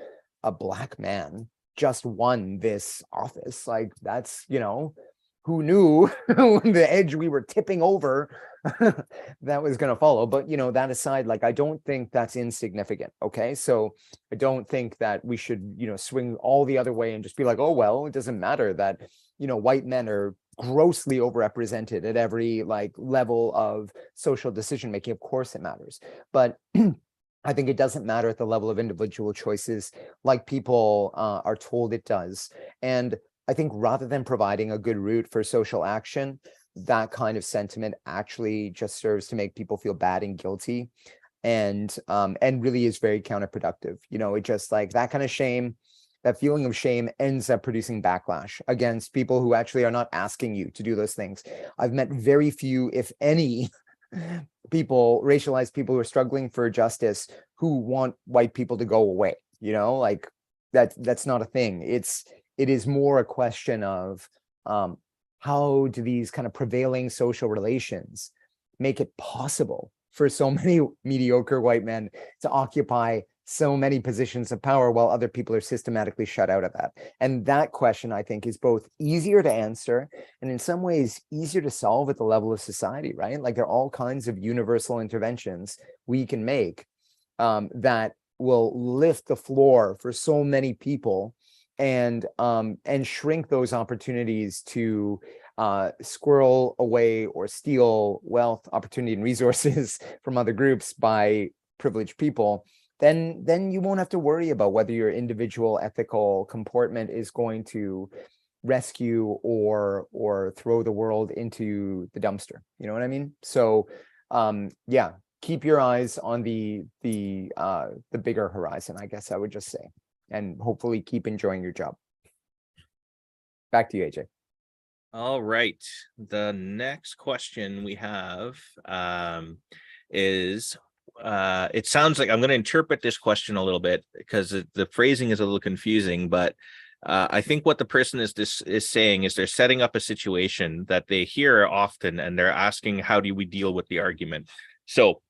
a Black man just won this office. Like, that's, who knew the edge we were tipping over that was going to follow. But that aside, like I don't think that's insignificant. Okay, so I don't think that we should swing all the other way and just be like, oh well, it doesn't matter that white men are grossly overrepresented at every like level of social decision making. Of course it matters, but I think it doesn't matter at the level of individual choices like people are told it does. And I think rather than providing a good route for social action, that kind of sentiment actually just serves to make people feel bad and guilty, and really is very counterproductive. It just like that kind of shame, that feeling of shame ends up producing backlash against people who actually are not asking you to do those things. I've met very few, if any, people, racialized people who are struggling for justice who want white people to go away. Like that's not a thing. It is more a question of how do these kind of prevailing social relations make it possible for so many mediocre white men to occupy so many positions of power while other people are systematically shut out of that? And that question, I think, is both easier to answer and in some ways easier to solve at the level of society, right? Like there are all kinds of universal interventions we can make that will lift the floor for so many people and shrink those opportunities to squirrel away or steal wealth, opportunity, and resources from other groups by privileged people. Then you won't have to worry about whether your individual ethical comportment is going to rescue or throw the world into the dumpster. You know what I mean? So yeah, keep your eyes on the bigger horizon, I guess I would just say, and hopefully keep enjoying your job. Back to you, AJ. All right. The next question we have is, it sounds like I'm going to interpret this question a little bit because the phrasing is a little confusing, but I think what the person is saying is they're setting up a situation that they hear often, and they're asking, how do we deal with the argument? So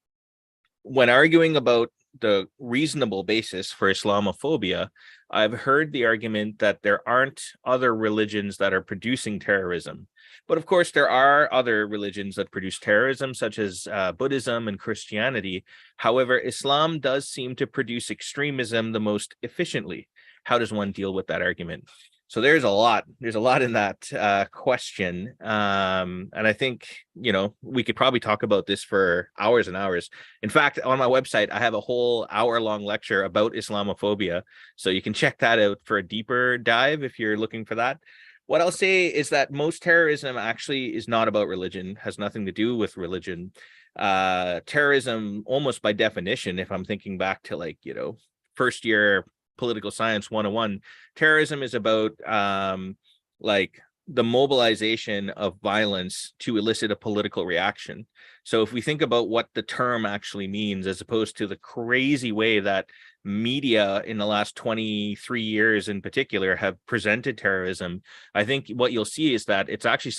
when arguing about the reasonable basis for Islamophobia, I've heard the argument that there aren't other religions that are producing terrorism. But of course, there are other religions that produce terrorism, such as Buddhism and Christianity. However, Islam does seem to produce extremism the most efficiently. How does one deal with that argument? So there's a lot in that question. And I think, we could probably talk about this for hours and hours. In fact, on my website, I have a whole hour-long lecture about Islamophobia. So you can check that out for a deeper dive if you're looking for that. What I'll say is that most terrorism actually is not about religion, has nothing to do with religion. Terrorism, almost by definition, if I'm thinking back to first year political science 101, terrorism is about the mobilization of violence to elicit a political reaction. So if we think about what the term actually means, as opposed to the crazy way that media in the last 23 years in particular have presented terrorism, I think what you'll see is that it's actually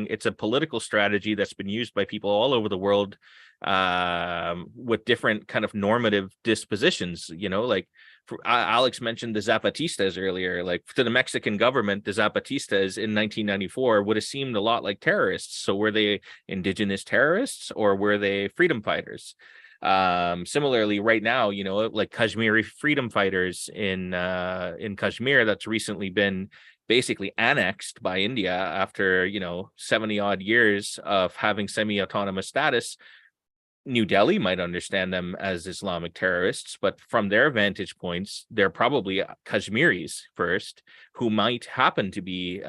it's a political strategy that's been used by people all over the world with different kind of normative dispositions. Alex mentioned the Zapatistas earlier. Like, to the Mexican government, the Zapatistas in 1994 would have seemed a lot like terrorists. So were they indigenous terrorists or were they freedom fighters? Similarly, right now, you know, like Kashmiri freedom fighters in Kashmir, that's recently been basically annexed by India after, you know, 70 odd years of having semi-autonomous status. New Delhi might understand them as Islamic terrorists, but from their vantage points, they're probably Kashmiris first, who might happen to be,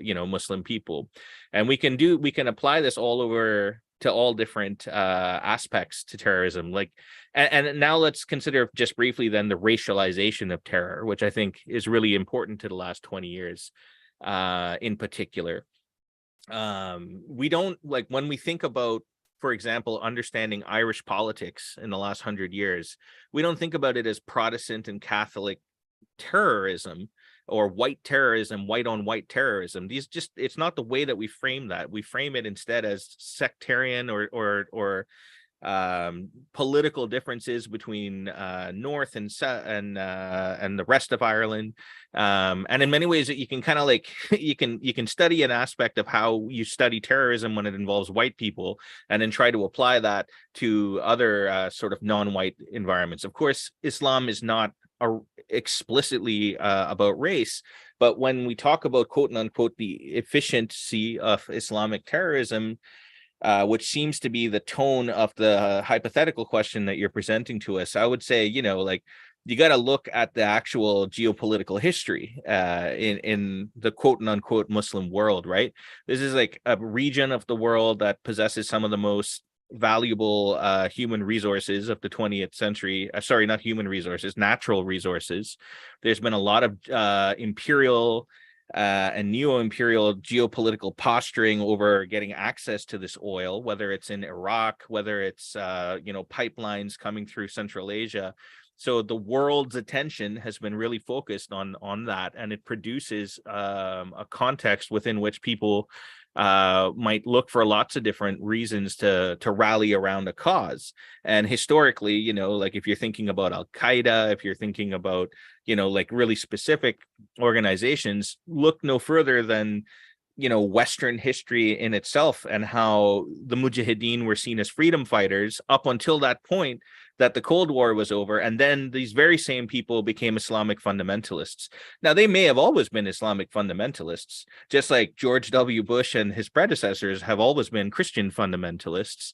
you know, Muslim people. And we can apply this all over to all different aspects to terrorism. Like, and now let's consider just briefly then the racialization of terror, which I think is really important to the last 20 years in particular. We don't, like, when we think about, for example, understanding Irish politics in the last 100 years, we don't think about it as Protestant and Catholic terrorism or white terrorism, white on white terrorism. It's not the way that we frame that. We frame it instead as sectarian or political differences between North and the rest of Ireland, and in many ways you can kind of like you can study an aspect of how you study terrorism when it involves white people, and then try to apply that to other sort of non-white environments. Of course, Islam is not explicitly about race, but when we talk about quote unquote the efficiency of Islamic terrorism, which seems to be the tone of the hypothetical question that you're presenting to us, I would say, you know, like, you got to look at the actual geopolitical history in the quote unquote Muslim world, right? This is like a region of the world that possesses some of the most valuable human resources of the 20th century. Sorry, not human resources, natural resources. There's been a lot of imperial and neo-imperial geopolitical posturing over getting access to this oil, whether it's in Iraq, whether it's you know, pipelines coming through Central Asia. So the world's attention has been really focused on that, and it produces a context within which people might look for lots of different reasons to rally around a cause. And historically, you know, like, if you're thinking about Al-Qaeda, if you're thinking about, you know, like, really specific organizations, look no further than, you know, Western history in itself, and how the Mujahideen were seen as freedom fighters up until that point that the Cold War was over, and then these very same people became Islamic fundamentalists. Now, they may have always been Islamic fundamentalists, just like George W. Bush and his predecessors have always been Christian fundamentalists.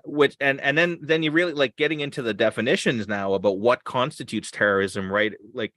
Which and then you really, like, getting into the definitions now about what constitutes terrorism, right? Like,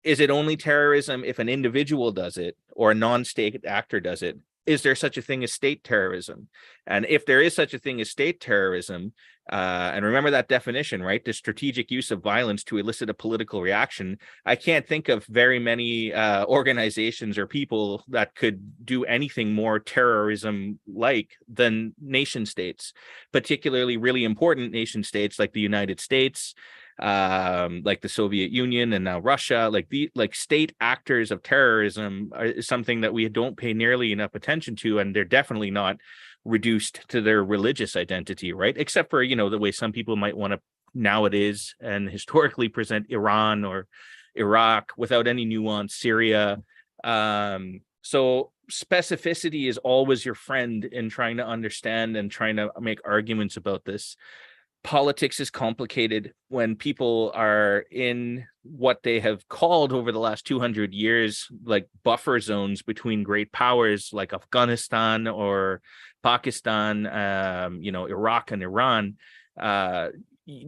is it only terrorism if an individual does it or a non-state actor does it? Is there such a thing as state terrorism? And if there is such a thing as state terrorism, and remember that definition, right? The strategic use of violence to elicit a political reaction. I can't think of very many organizations or people that could do anything more terrorism-like than nation states, particularly really important nation states like the United States, like the Soviet Union, and now Russia. Like state actors of terrorism is something that we don't pay nearly enough attention to, and they're definitely not reduced to their religious identity, right? Except for, you know, the way some people might want to nowadays and historically present Iran or Iraq without any nuance, Syria. So specificity is always your friend in trying to understand and trying to make arguments about this. Politics is complicated when people are in what they have called over the last 200 years, like, buffer zones between great powers like Afghanistan or Pakistan, you know, Iraq and Iran.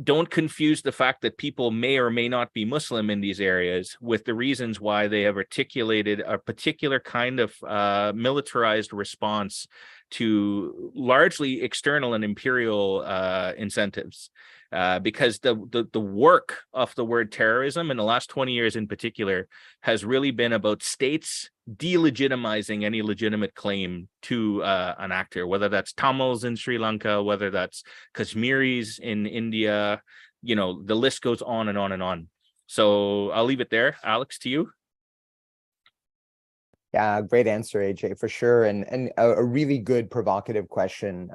Don't confuse the fact that people may or may not be Muslim in these areas with the reasons why they have articulated a particular kind of militarized response to largely external and imperial incentives. Because the work of the word terrorism in the last 20 years in particular has really been about states delegitimizing any legitimate claim to an actor, whether that's Tamils in Sri Lanka, whether that's Kashmiris in India, you know, the list goes on and on and on. So I'll leave it there. Alex, to you. Yeah, great answer, AJ, for sure. And a really good provocative question.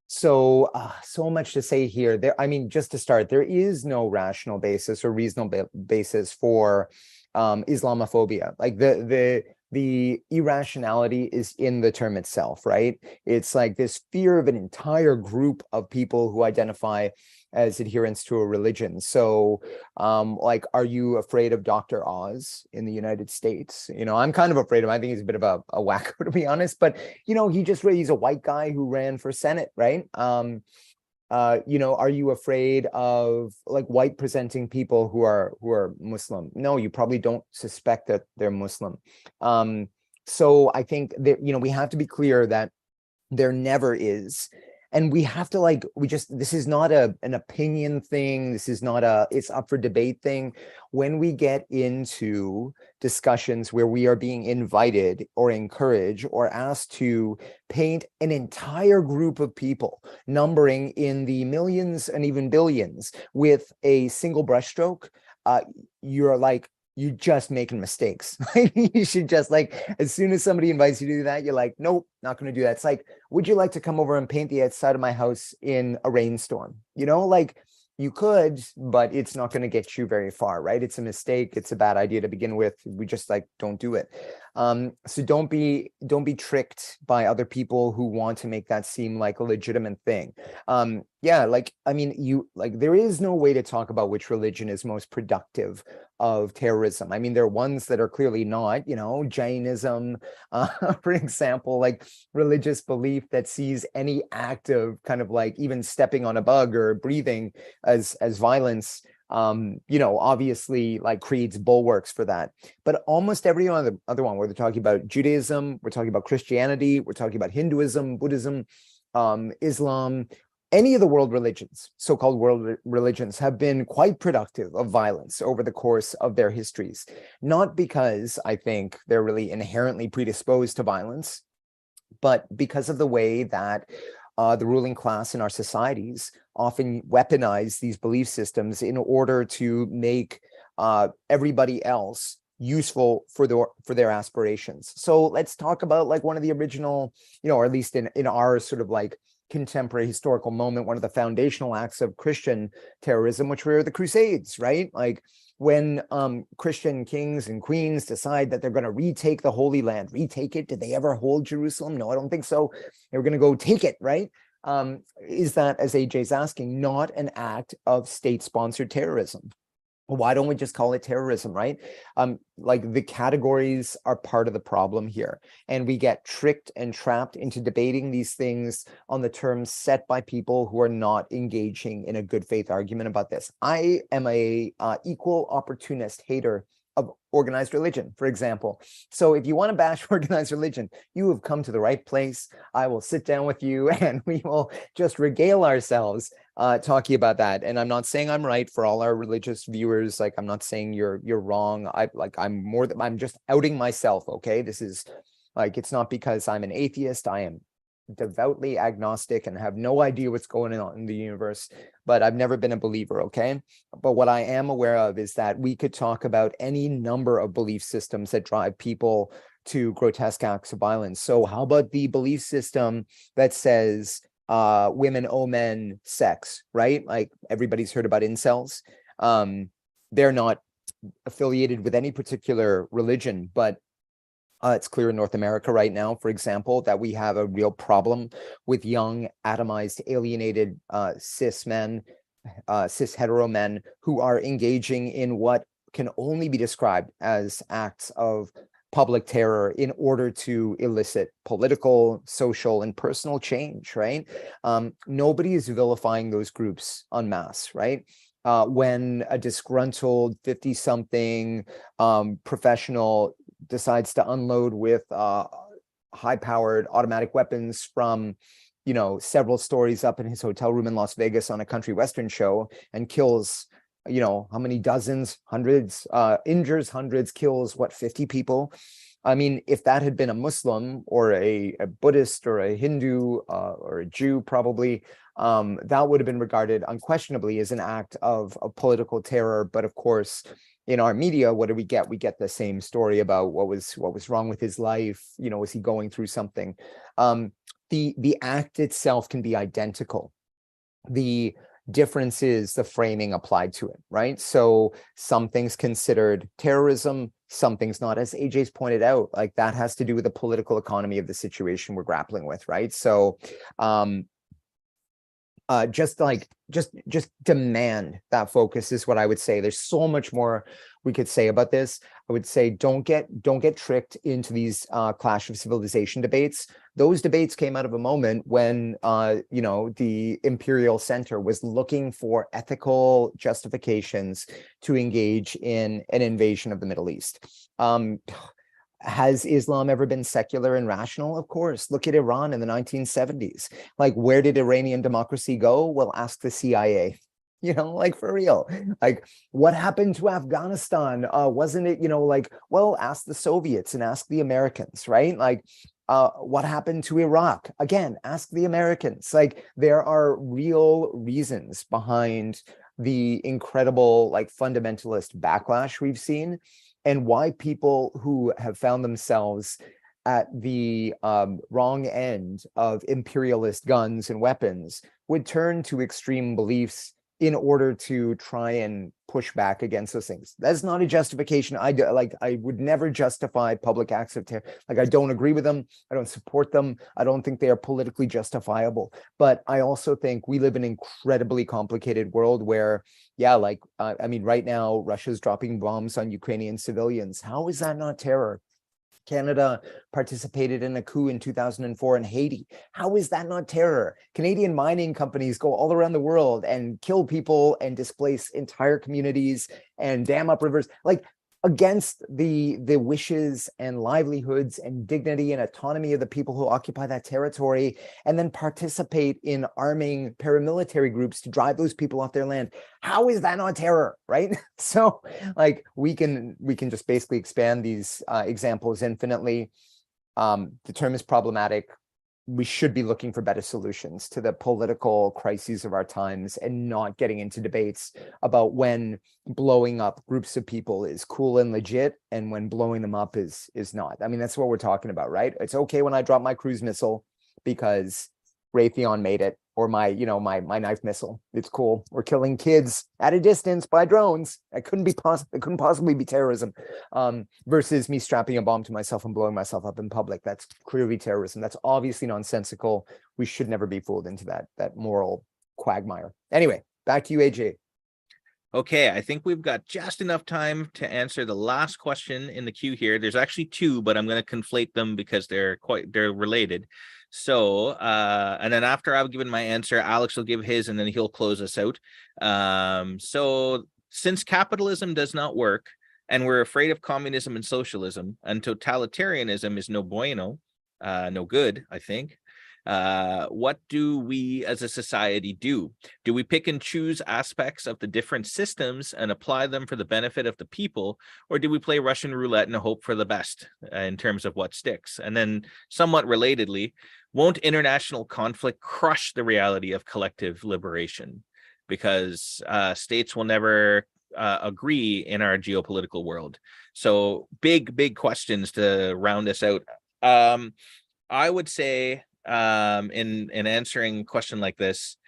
So, so much to say here. I mean, just to start, there is no rational basis or reasonable basis for Islamophobia. Like the irrationality is in the term itself, right? It's like this fear of an entire group of people who identify as adherents to a religion. So, like, are you afraid of Dr. Oz in the United States? You know, I'm kind of afraid of him. I think he's a bit of a wacko, to be honest. But you know, he's a white guy who ran for Senate, right? You know, are you afraid of like white presenting people who are Muslim? No, you probably don't suspect that they're Muslim. So I think that, you know, we have to be clear that there never is. And we have to this is not an opinion thing. This is not it's up for debate thing. When we get into discussions where we are being invited or encouraged or asked to paint an entire group of people numbering in the millions and even billions with a single brushstroke, you're just making mistakes. You should just as soon as somebody invites you to do that, you're like, nope, not going to do that. It's like, would you like to come over and paint the outside of my house in a rainstorm? You know, like you could, but it's not going to get you very far, right? It's a mistake. It's a bad idea to begin with. We just don't do it. So don't be tricked by other people who want to make that seem like a legitimate thing. Yeah, I mean, there is no way to talk about which religion is most productive of terrorism. I mean, there are ones that are clearly not, you know, Jainism, for example, like religious belief that sees any act of kind of even stepping on a bug or breathing as violence, you know, obviously creates bulwarks for that. But almost every other one, where they're talking about Judaism, we're talking about Christianity, we're talking about Hinduism, Buddhism, Islam, any of the world religions, so-called world religions, have been quite productive of violence over the course of their histories. Not because I think they're really inherently predisposed to violence, but because of the way that the ruling class in our societies often weaponize these belief systems in order to make everybody else useful for their aspirations. So let's talk about one of the original, you know, or at least in our sort of contemporary historical moment, one of the foundational acts of Christian terrorism, which were the Crusades, right? Like when Christian kings and queens decide that they're going to retake the Holy Land. Retake it? Did they ever hold Jerusalem? No, I don't think so. They were going to go take it, right? Is that, as AJ's asking, not an act of state-sponsored terrorism? Why don't we just call it terrorism, right? The categories are part of the problem here. And we get tricked and trapped into debating these things on the terms set by people who are not engaging in a good faith argument about this. I am a equal opportunist hater of organized religion, for example. So if you want to bash organized religion, you have come to the right place. I will sit down with you and we will just regale ourselves talking about that. And I'm not saying I'm right for all our religious viewers. I'm not saying you're wrong. I'm just outing myself. Okay. This is it's not because I'm an atheist. I am devoutly agnostic and have no idea what's going on in the universe, but I've never been a believer. Okay. But what I am aware of is that we could talk about any number of belief systems that drive people to grotesque acts of violence. So how about the belief system that says women owe men sex, right? Like everybody's heard about incels. They're not affiliated with any particular religion, but it's clear in North America right now, for example, that we have a real problem with young, atomized, alienated cis hetero men who are engaging in what can only be described as acts of public terror in order to elicit political, social, and personal change, right? Nobody is vilifying those groups en masse, right? When a disgruntled 50-something professional decides to unload with high-powered automatic weapons from, you know, several stories up in his hotel room in Las Vegas on a country western show and kills, you know, how many dozens, hundreds, injures hundreds, kills 50 people. I mean, if that had been a Muslim or a Buddhist or a Hindu or a Jew, probably, that would have been regarded unquestionably as an act of political terror. But of course, in our media, what do we get? We get the same story about what was wrong with his life. You know, was he going through something? The act itself can be identical. The difference is the framing applied to it, right? So something's considered terrorism, something's not, as AJ's pointed out, like that has to do with the political economy of the situation we're grappling with, right? So just demand that focus is what I would say. There's so much more we could say about this. I would say don't get tricked into these clash of civilization debates. Those debates came out of a moment when the imperial center was looking for ethical justifications to engage in an invasion of the Middle East. Has Islam ever been secular and rational? Of course. Look at Iran in the 1970s. Like, where did Iranian democracy go? Well, ask the CIA. You know, like, for real. Like, what happened to Afghanistan? Wasn't it, well, ask the Soviets and ask the Americans, right? Like, what happened to Iraq? Again, ask the Americans. Like, there are real reasons behind the incredible, fundamentalist backlash we've seen, and why people who have found themselves at the wrong end of imperialist guns and weapons would turn to extreme beliefs in order to try and push back against those things. That's not a justification. I would never justify public acts of terror. Like, I don't agree with them. I don't support them. I don't think they are politically justifiable. But I also think we live in an incredibly complicated world where, right now, Russia's dropping bombs on Ukrainian civilians. How is that not terror? Canada participated in a coup in 2004 in Haiti. How is that not terror? Canadian mining companies go all around the world and kill people and displace entire communities and dam up rivers, against the wishes and livelihoods and dignity and autonomy of the people who occupy that territory, and then participate in arming paramilitary groups to drive those people off their land. How is that not terror, right? So, we can just basically expand these examples infinitely. The term is problematic. We should be looking for better solutions to the political crises of our times, and not getting into debates about when blowing up groups of people is cool and legit and when blowing them up is not. I mean, that's what we're talking about, right? It's okay when I drop my cruise missile because Raytheon made it, or my knife missile. It's cool. Or killing kids at a distance by drones. It couldn't possibly be terrorism. Versus me strapping a bomb to myself and blowing myself up in public. That's clearly terrorism. That's obviously nonsensical. We should never be fooled into that moral quagmire. Anyway, back to you, AJ. Okay, I think we've got just enough time to answer the last question in the queue here. There's actually two, but I'm going to conflate them because they're related. So, and then after I've given my answer, Alex will give his, and then he'll close us out. So since capitalism does not work, and we're afraid of communism and socialism, and totalitarianism is no bueno, no good, I think. What do we as a society do? Do we pick and choose aspects of the different systems and apply them for the benefit of the people? Or do we play Russian roulette and hope for the best in terms of what sticks? And then somewhat relatedly, won't international conflict crush the reality of collective liberation? Because states will never agree in our geopolitical world. So big questions to round us out. I would say, in answering a question like this,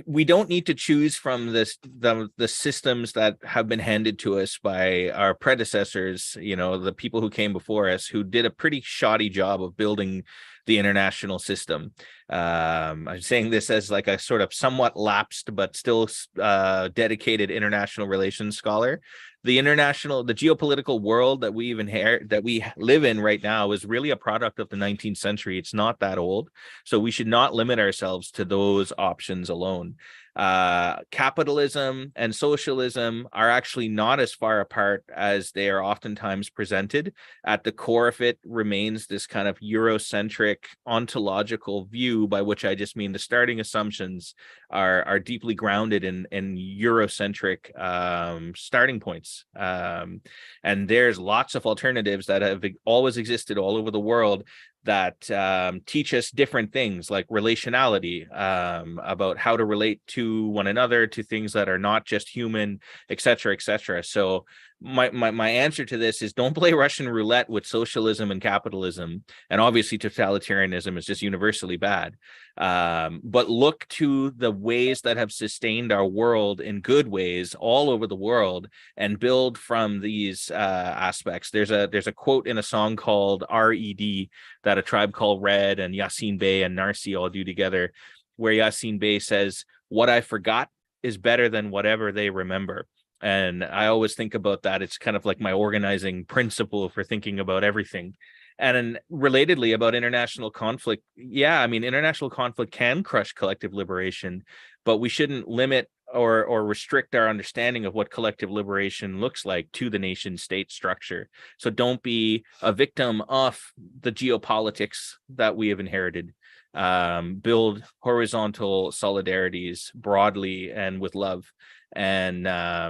we don't need to choose from the systems that have been handed to us by our predecessors, the people who came before us, who did a pretty shoddy job of building the international system. I'm saying this as like a sort of somewhat lapsed but still dedicated international relations scholar. The geopolitical world that we live in right now is really a product of the 19th century. It's not that old. So we should not limit ourselves to those options alone. Capitalism and socialism are actually not as far apart as they are oftentimes presented. At the core of it remains this kind of Eurocentric ontological view, by which I just mean the starting assumptions are deeply grounded in Eurocentric starting points. And there's lots of alternatives that have always existed all over the world, that teach us different things like relationality, about how to relate to one another, to things that are not just human, etc., etc. So my answer to this is don't play Russian roulette with socialism and capitalism, and obviously totalitarianism is just universally bad. But look to the ways that have sustained our world in good ways all over the world, and build from these aspects. There's a quote in a song called R.E.D. that A Tribe Called Red and Yasin Bey and Narsi all do together, where Yasin Bey says, "What I forgot is better than whatever they remember." And I always think about that. It's kind of like my organizing principle for thinking about everything. And then relatedly about international conflict, yeah, I mean, international conflict can crush collective liberation, but we shouldn't limit or restrict our understanding of what collective liberation looks like to the nation state structure. So don't be a victim of the geopolitics that we have inherited. Build horizontal solidarities broadly and with love. And I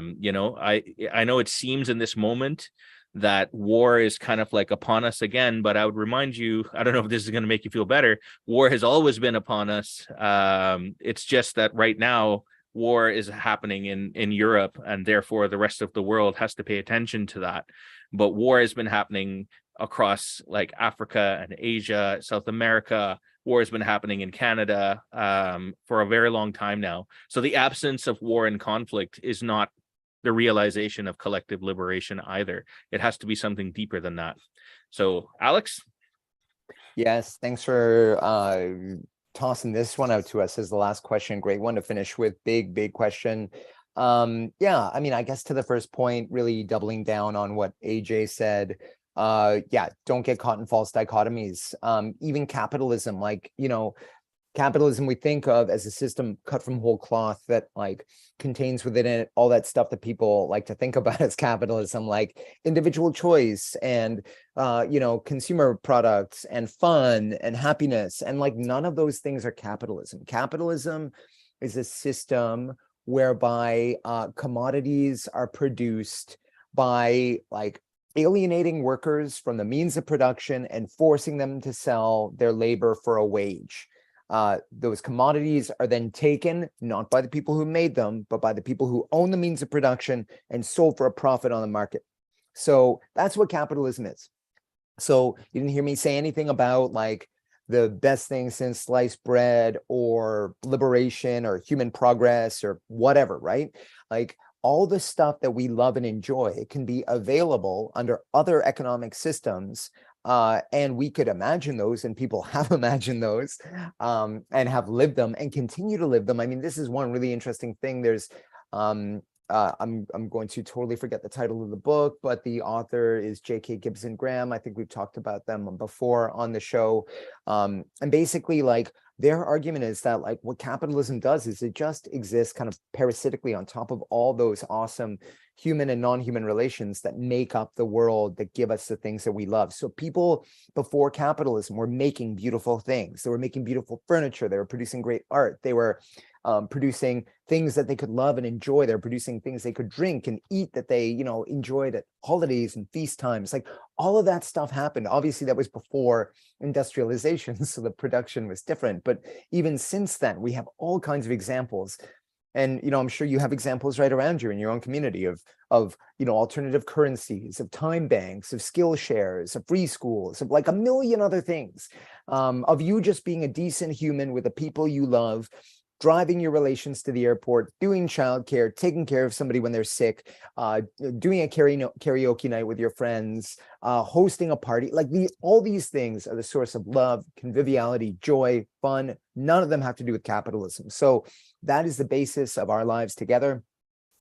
know it seems in this moment that war is kind of like upon us again, but I would remind you, I don't know if this is going to make you feel better, war has always been upon us. It's just that right now war is happening in Europe, and therefore the rest of the world has to pay attention to that. But war has been happening across like Africa and Asia, South America. War has been happening in Canada for a very long time now. So the absence of war and conflict is not the realization of collective liberation either. It has to be something deeper than that. So, Alex? Yes, thanks for tossing this one out to us as the last question. Great one to finish with. Big question. Yeah, I mean, I guess to the first point, really doubling down on what AJ said. Yeah, don't get caught in false dichotomies. Even capitalism, capitalism we think of as a system cut from whole cloth that like contains within it all that stuff that people like to think about as capitalism, like individual choice and consumer products and fun and happiness, and like none of those things are capitalism. Capitalism is a system whereby commodities are produced by like alienating workers from the means of production and forcing them to sell their labor for a wage. Those commodities are then taken, not by the people who made them, but by the people who own the means of production and sold for a profit on the market. So that's what capitalism is. So you didn't hear me say anything about like the best thing since sliced bread or liberation or human progress or whatever, right? Like all the stuff that we love and enjoy can be available under other economic systems. And we could imagine those, and people have imagined those, and have lived them and continue to live them. I mean, this is one really interesting thing. There's, I'm going to totally forget the title of the book, but the author is J.K. Gibson Graham. I think we've talked about them before on the show. And basically, like, their argument is that like what capitalism does is it just exists kind of parasitically on top of all those awesome human and non-human relations that make up the world, that give us the things that we love. So people before capitalism were making beautiful things. They were making beautiful furniture. They were producing great art. They were producing things that they could love and enjoy. They're producing things they could drink and eat that they, enjoyed at holidays and feast times. Like all of that stuff happened. Obviously, that was before industrialization, so the production was different. But even since then, we have all kinds of examples. And, I'm sure you have examples right around you in your own community of alternative currencies, of time banks, of skill shares, of free schools, of like a million other things, of you just being a decent human with the people you love, driving your relations to the airport, doing childcare, taking care of somebody when they're sick, doing a karaoke night with your friends, hosting a party. Like all these things are the source of love, conviviality, joy, fun. None of them have to do with capitalism. So that is the basis of our lives together.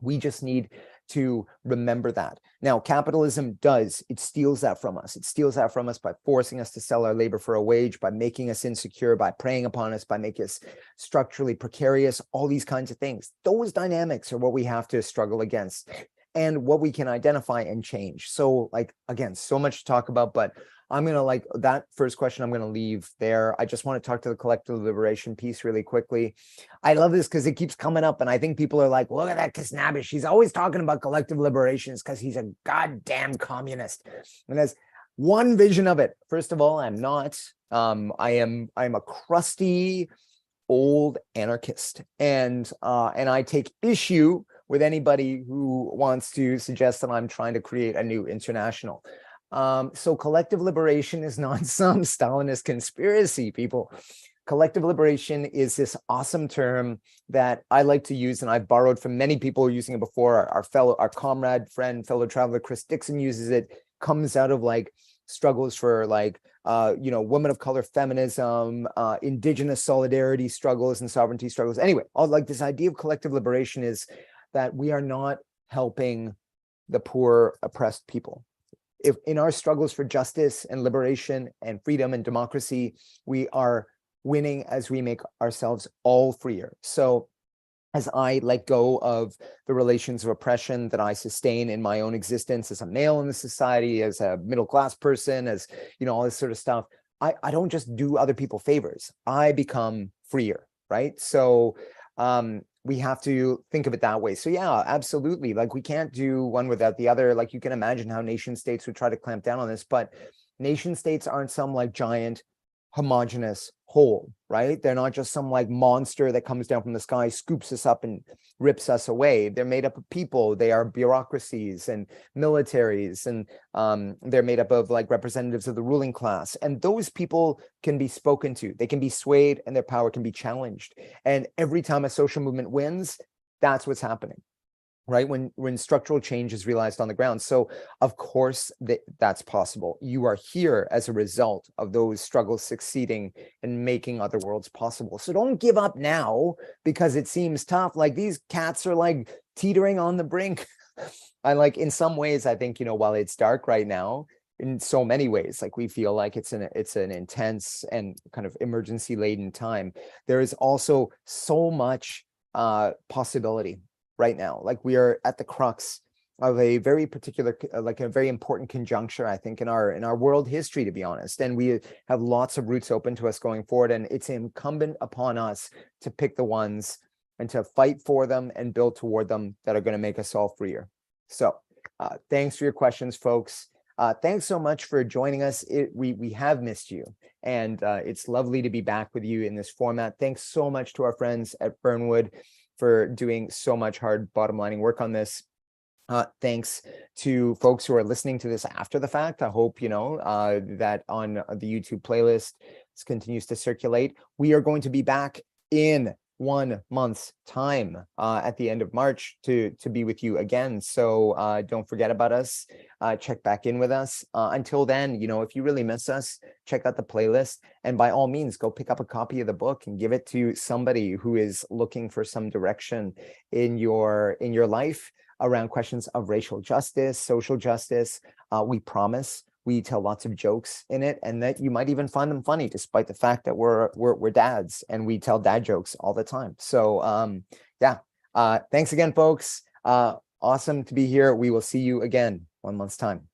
We just need to remember that. Now, capitalism it steals that from us. It steals that from us by forcing us to sell our labor for a wage, by making us insecure, by preying upon us, by making us structurally precarious, all these kinds of things. Those dynamics are what we have to struggle against and what we can identify and change. So like, again, so much to talk about, but I'm going to that first question, I'm going to leave there. I just want to talk to the collective liberation piece really quickly. I love this because it keeps coming up. And I think people are like, look at that Khasnabish. He's always talking about collective liberations because he's a goddamn communist. And there's one vision of it. First of all, I'm not. I'm a crusty old anarchist, and I take issue with anybody who wants to suggest that I'm trying to create a new international. So collective liberation is not some Stalinist conspiracy, people. Collective liberation is this awesome term that I like to use, and I've borrowed from many people using it before. Our comrade, friend, fellow traveler, Chris Dixon uses it. Comes out of like struggles for like, women of color feminism, indigenous solidarity struggles and sovereignty struggles. Anyway, all like this idea of collective liberation is that we are not helping the poor, oppressed people. If in our struggles for justice and liberation and freedom and democracy, we are winning as we make ourselves all freer. So as I let go of the relations of oppression that I sustain in my own existence as a male in the society, as a middle-class person, as, all this sort of stuff, I don't just do other people favors. I become freer, right? So we have to think of it that way. So yeah, absolutely. Like we can't do one without the other. Like you can imagine how nation states would try to clamp down on this, but nation states aren't some like giant homogenous whole, right? They're not just some like monster that comes down from the sky, scoops us up and rips us away. They're made up of people. They are bureaucracies and militaries, and they're made up of like representatives of the ruling class. And those people can be spoken to. They can be swayed and their power can be challenged. And every time a social movement wins, that's what's happening, right? When structural change is realized on the ground. So of course that's possible. You are here as a result of those struggles succeeding and making other worlds possible. So don't give up now because it seems tough. Like these cats are like teetering on the brink. I like in some ways, I think, while it's dark right now, in so many ways, like we feel like it's an intense and kind of emergency laden time. There is also so much possibility right now. Like we are at the crux of a very particular, like a very important conjuncture, I think, in our world history, to be honest. And we have lots of routes open to us going forward. And it's incumbent upon us to pick the ones and to fight for them and build toward them that are going to make us all freer. So thanks for your questions, folks. Thanks so much for joining us. We have missed you, and it's lovely to be back with you in this format. Thanks so much to our friends at Fernwood for doing so much hard bottom lining work on this. Thanks to folks who are listening to this after the fact. I hope that on the YouTube playlist this continues to circulate. We are going to be back in 1 month's time at the end of March to be with you again. So don't forget about us. Check back in with us. Until then, if you really miss us, check out the playlist, and by all means, go pick up a copy of the book and give it to somebody who is looking for some direction in your life around questions of racial justice, social justice. We promise we tell lots of jokes in it, and that you might even find them funny, despite the fact that we're dads and we tell dad jokes all the time. So thanks again, folks. Awesome to be here. We will see you again 1 month's time.